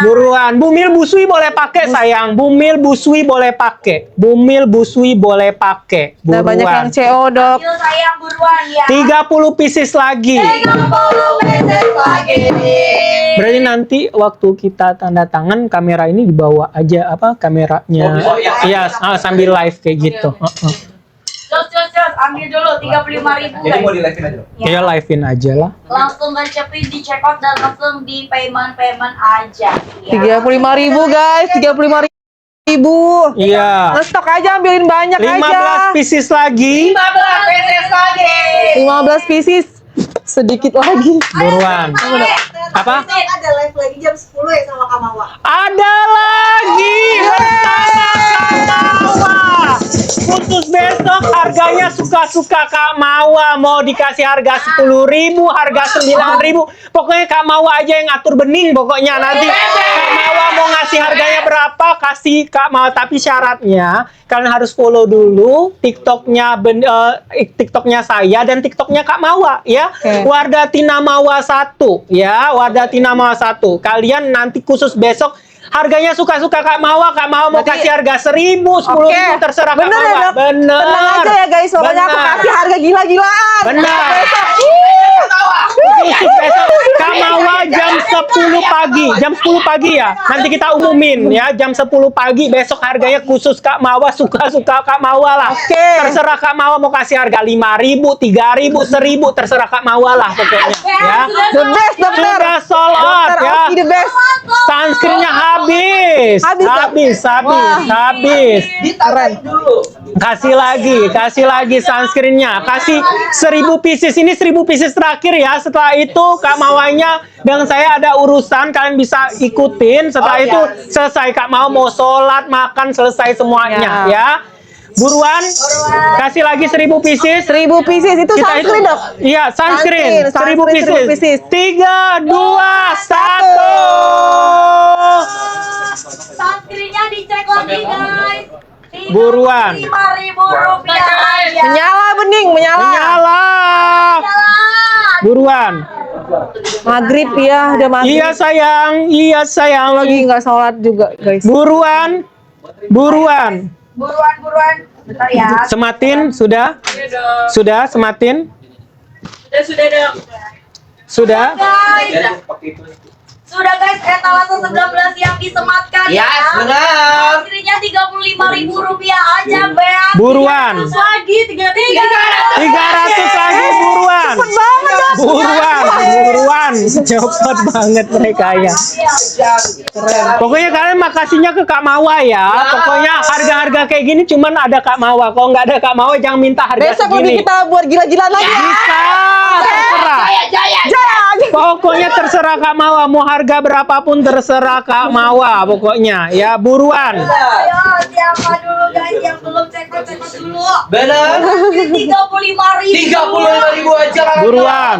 S2: Buruan. Bumil busui boleh pakai sayang. Bumil busui boleh pakai. Bumil busui boleh pakai.
S1: Udah banyak yang
S2: Buruan.
S1: CO dok.
S4: Ambil sayang buruan ya.
S2: 30 pieces lagi.
S4: 30 pieces lagi.
S2: Berarti nanti waktu kita tanda tangan kamera ini dibawa aja apa kameranya. Iya, sambil live kayak gitu.
S4: Jos, ambil dulu 35.000
S3: Jadi mau
S4: guys.
S3: di live-in aja.
S2: Iya, live-in aja lah.
S4: Langsung ngecepin di check out dan langsung di payment aja. Ya.
S1: 35.000 guys, 35.000.
S2: Iya.
S1: Nge-stok aja, ambilin banyak
S2: 15
S1: aja.
S2: pieces lagi.
S3: 15 pieces lagi.
S1: 15 pieces. Sedikit lagi.
S2: Buruan. Apa?
S5: Ada live lagi jam 10 ya sama Kak Mawa.
S2: Ada lagi bersama Kak Mawa. Khusus besok harganya suka-suka Kak Mawa. Mau dikasih harga 10.000, harga 9.000. Pokoknya Kak Mawa aja yang ngatur bening pokoknya. Nanti Kak Mawa mau ngasih harganya berapa, kasih Kak Mawa. Tapi syaratnya kalian harus follow dulu TikToknya saya dan TikToknya Kak Mawa ya.
S1: Oke.
S2: Wardatina Mawa 1 ya, Wardatina Mawa 1. Kalian nanti khusus besok harganya suka-suka Kak Mawa mau
S1: Berarti-
S2: kasih harga 1.000, 10.000 terserah Kak
S1: Bener ya
S2: Mawa.
S1: dok?
S2: Bener.
S1: Tenang aja ya guys, pokoknya aku
S2: Bener.
S1: kasih harga gila-gilaan.
S2: Bener.
S1: Besok.
S2: Khusus besok Kak Mawa jam 10 pagi. Jam 10 pagi ya. Nanti kita umumin ya, jam 10 pagi besok harganya khusus Kak Mawa, suka-suka Kak Mawa lah.
S1: Oke.
S2: Terserah Kak Mawa mau kasih harga 5.000, 3.000, 1.000, terserah Kak Mawa lah pokoknya ya.
S1: The best dokter.
S2: Sudah sold out
S1: Dokter
S2: ya.
S1: Oki the best.
S2: Sunscreennya habis. Habis.
S3: Ditambahin dulu.
S2: Kasih lagi sunscreennya. Kasih 1.000 pieces. Ini 1.000 pieces terakhir ya. Setelah itu Kak Mawanya dan saya ada urusan, kalian bisa ikutin. Setelah
S3: Oh,
S2: itu
S3: ya.
S2: selesai Kak Mawa mau sholat, makan, selesai semuanya ya. Buruan, kasih lagi 1.000 pieces.
S1: 1.000 pieces itu
S2: Kita
S1: sunscreen dok.
S2: Iya, sunscreen. 1.000
S1: Sunscreen, 1.000
S2: pieces.
S1: pieces.
S2: 3, 2, 1.
S4: Sunscreen-nya dicek lagi guys.
S2: Buruan.
S4: 5.000 rupiah aja.
S1: Menyala bening, menyala.
S2: Nyala.
S4: Jalan.
S2: Buruan.
S1: Maghrib ya, udah maghrib.
S2: Iya sayang.
S1: Lagi nggak sholat juga guys.
S2: Buruan.
S4: Buruan. Bentar ya.
S2: Sematin sudah? Sudah sematin? Sudah?
S4: Guys. Sudah guys, etalase 19 yang disematkan
S3: Yes,
S4: ya.
S3: benar.
S4: Sunscreen-nya 35.000 rupiah aja, Bea.
S2: Buruan.
S4: 300 lagi, 300.
S2: 300 lagi buruan. Buruan. Cepat banget mereka ya. Pokoknya kalian makasihnya ke Kak Mawa ya. Pokoknya harga-harga kayak gini cuman ada Kak Mawa. Kalau nggak ada Kak Mawa jangan minta harga
S1: Besok
S2: segini.
S1: lebih kita buat gila-gilaan lagi ya.
S2: Bisa, terserah.
S1: Jaya.
S2: Pokoknya terserah Kak Mawa, mau harga berapapun terserah Kak Mawa pokoknya ya. Buruan.
S4: Ayo, siapa dulu guys yang belum cek dulu.
S3: Benar.
S4: 35.000.
S3: 35.000 aja kakak.
S2: Buruan.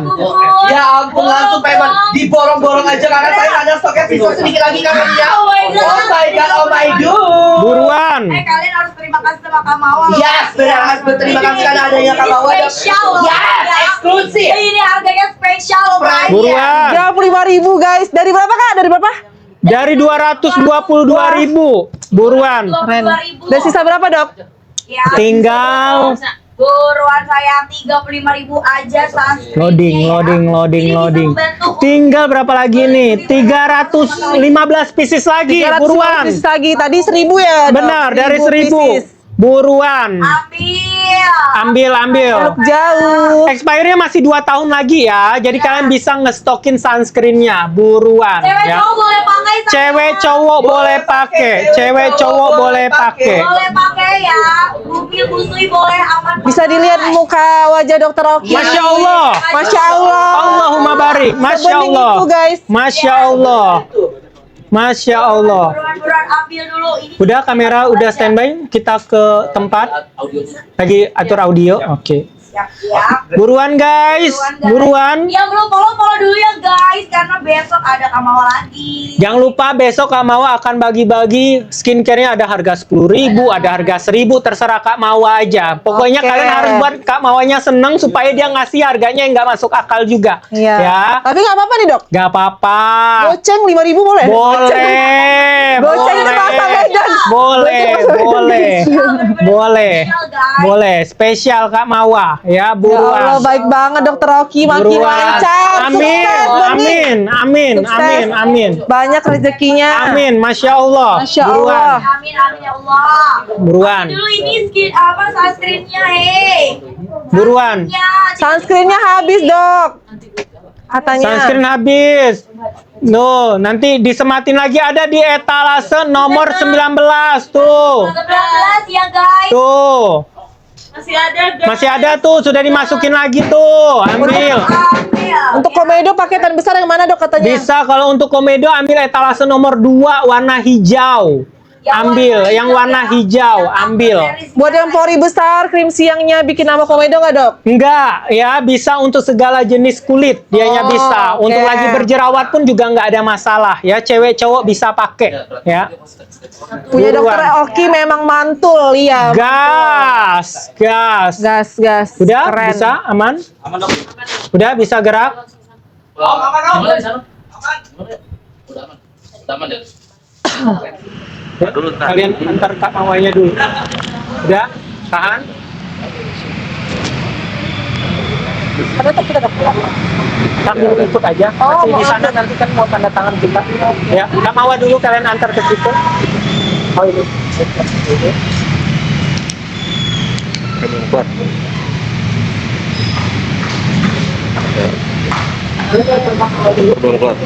S3: Ya ampun, langsung payment. Diborong-borong aja kakak. Saya ada stoknya pisau sedikit lagi kakak ya.
S4: Oh my God.
S3: Oh my god, oh my god.
S2: Buruan.
S4: Kalian harus terima kasih sama Kak Mawar.
S3: Yes, benar, harus berterima kasih karena adanya Kak Mawar.
S4: Spesial loh.
S3: Yes,
S4: Ya.
S3: eksklusif.
S4: Ini harganya spesial loh, Bray.
S2: Buruan.
S1: 35.000 guys. Dari berapa kak? Dari berapa?
S2: Dari 222.000. Buruan.
S1: Keren.
S4: 22.000.
S1: Udah sisa berapa dok?
S4: Ya.
S2: Tinggal
S4: Buruan sayang 35.000 aja sunscreen-nya
S2: loading. Tinggal berapa lagi nih? 315 pieces lagi.
S1: 300
S2: Buruan.
S1: pieces lagi. Tadi 1.000 ya dok?
S2: Benar, dari 1.000.
S1: pieces.
S2: Buruan.
S4: Ambil.
S2: Ambil.
S1: Jauh.
S2: Expirednya masih 2 tahun lagi ya. Jadi kalian bisa ngestokin sunscreen-nya. Buruan
S4: Cewek
S2: ya.
S4: cowok boleh pakai sayang.
S2: Cewek cowok boleh pakai. Cewek cowok boleh pakai.
S4: Boleh pakai ya. Bumil busui boleh aman.
S1: Bisa dilihat muka wajah dokter Oki.
S2: Masya Allah.
S1: Masya Allah.
S2: Allahumma barik. Masya
S1: Sebening
S2: Allah.
S1: itu, guys.
S2: Masya Allah. Masya Allah.
S4: Buruan ambil dulu ini.
S2: Udah kamera udah standby. Kita ke tempat. Lagi atur audio. Oke.
S4: Siap-siap.
S2: Buruan guys, buruan.
S4: Yang belum follow dulu ya guys, karena besok ada Kamawa lagi.
S2: Jangan lupa besok Kak Mawa akan bagi-bagi skincare-nya, ada harga 10.000, ada harga 1.000, terserah Kak Mawa aja. Pokoknya
S1: Oke.
S2: kalian harus buat Kak Mawanya seneng supaya dia ngasih harganya yang nggak masuk akal juga.
S1: Iya.
S2: Ya,
S1: Tapi nggak apa-apa nih dok.
S2: nggak apa-apa.
S1: Goceng 5.000 boleh?
S2: Boleh,
S1: Goceng itu bahasa Medan.
S2: boleh, boleh, boleh,
S4: Spesial, guys.
S2: boleh. Spesial Kak Mawa, ya
S1: Ya
S2: buruan.
S1: Allah, baik banget dokter Rocky, makin
S2: Buruan.
S1: lancar.
S2: Amin,
S1: Sukses, Doni.
S2: amin, amin,
S1: Sukses.
S2: amin, amin.
S1: Banyak rezekinya.
S2: Amin, Masya Allah.
S1: Masya
S2: Buruan,
S1: Allah.
S4: Amin amin ya Allah.
S2: buruan,
S4: Dulu ini sunscreennya
S2: buruan.
S1: Sunscreennya habis dok. Katanya.
S2: Sunscreen habis. No, nanti disematin lagi, ada di etalase nomor 19 tuh.
S4: 19 ya guys.
S2: Tuh.
S4: Masih ada guys.
S2: Masih ada tuh, sudah dimasukin lagi tuh. Ambil.
S4: Ambil.
S1: Untuk komedo paketan besar yang mana dok katanya?
S2: Bisa kalau untuk komedo ambil etalase nomor 2 warna hijau. Ambil yang warna hijau, ambil.
S1: Buat yang pori besar, krim siangnya bikin nama komedo nggak dok?
S2: Enggak, ya bisa untuk segala jenis kulit, dianya
S1: Oh,
S2: bisa.
S1: oke.
S2: Untuk lagi berjerawat pun juga nggak ada masalah, ya cewek cowok bisa pakai, ya.
S1: Punya
S2: Buruan.
S1: dokter Oki memang mantul, iya.
S2: Gas, gas.
S1: Gas.
S2: Udah
S1: Keren.
S2: bisa, aman?
S3: Aman dok.
S2: Udah bisa gerak?
S3: Aman dok.
S2: Kalian antar Kak Mawanya dulu. Udah, tahan. Sambil ikut aja.
S1: Oh,
S2: Masih di
S1: mau
S2: sana nanti kan mau tanda tangan kita. Ya, Kak Mawa dulu kalian antar ke situ. Oh ini.
S6: Belum keluar.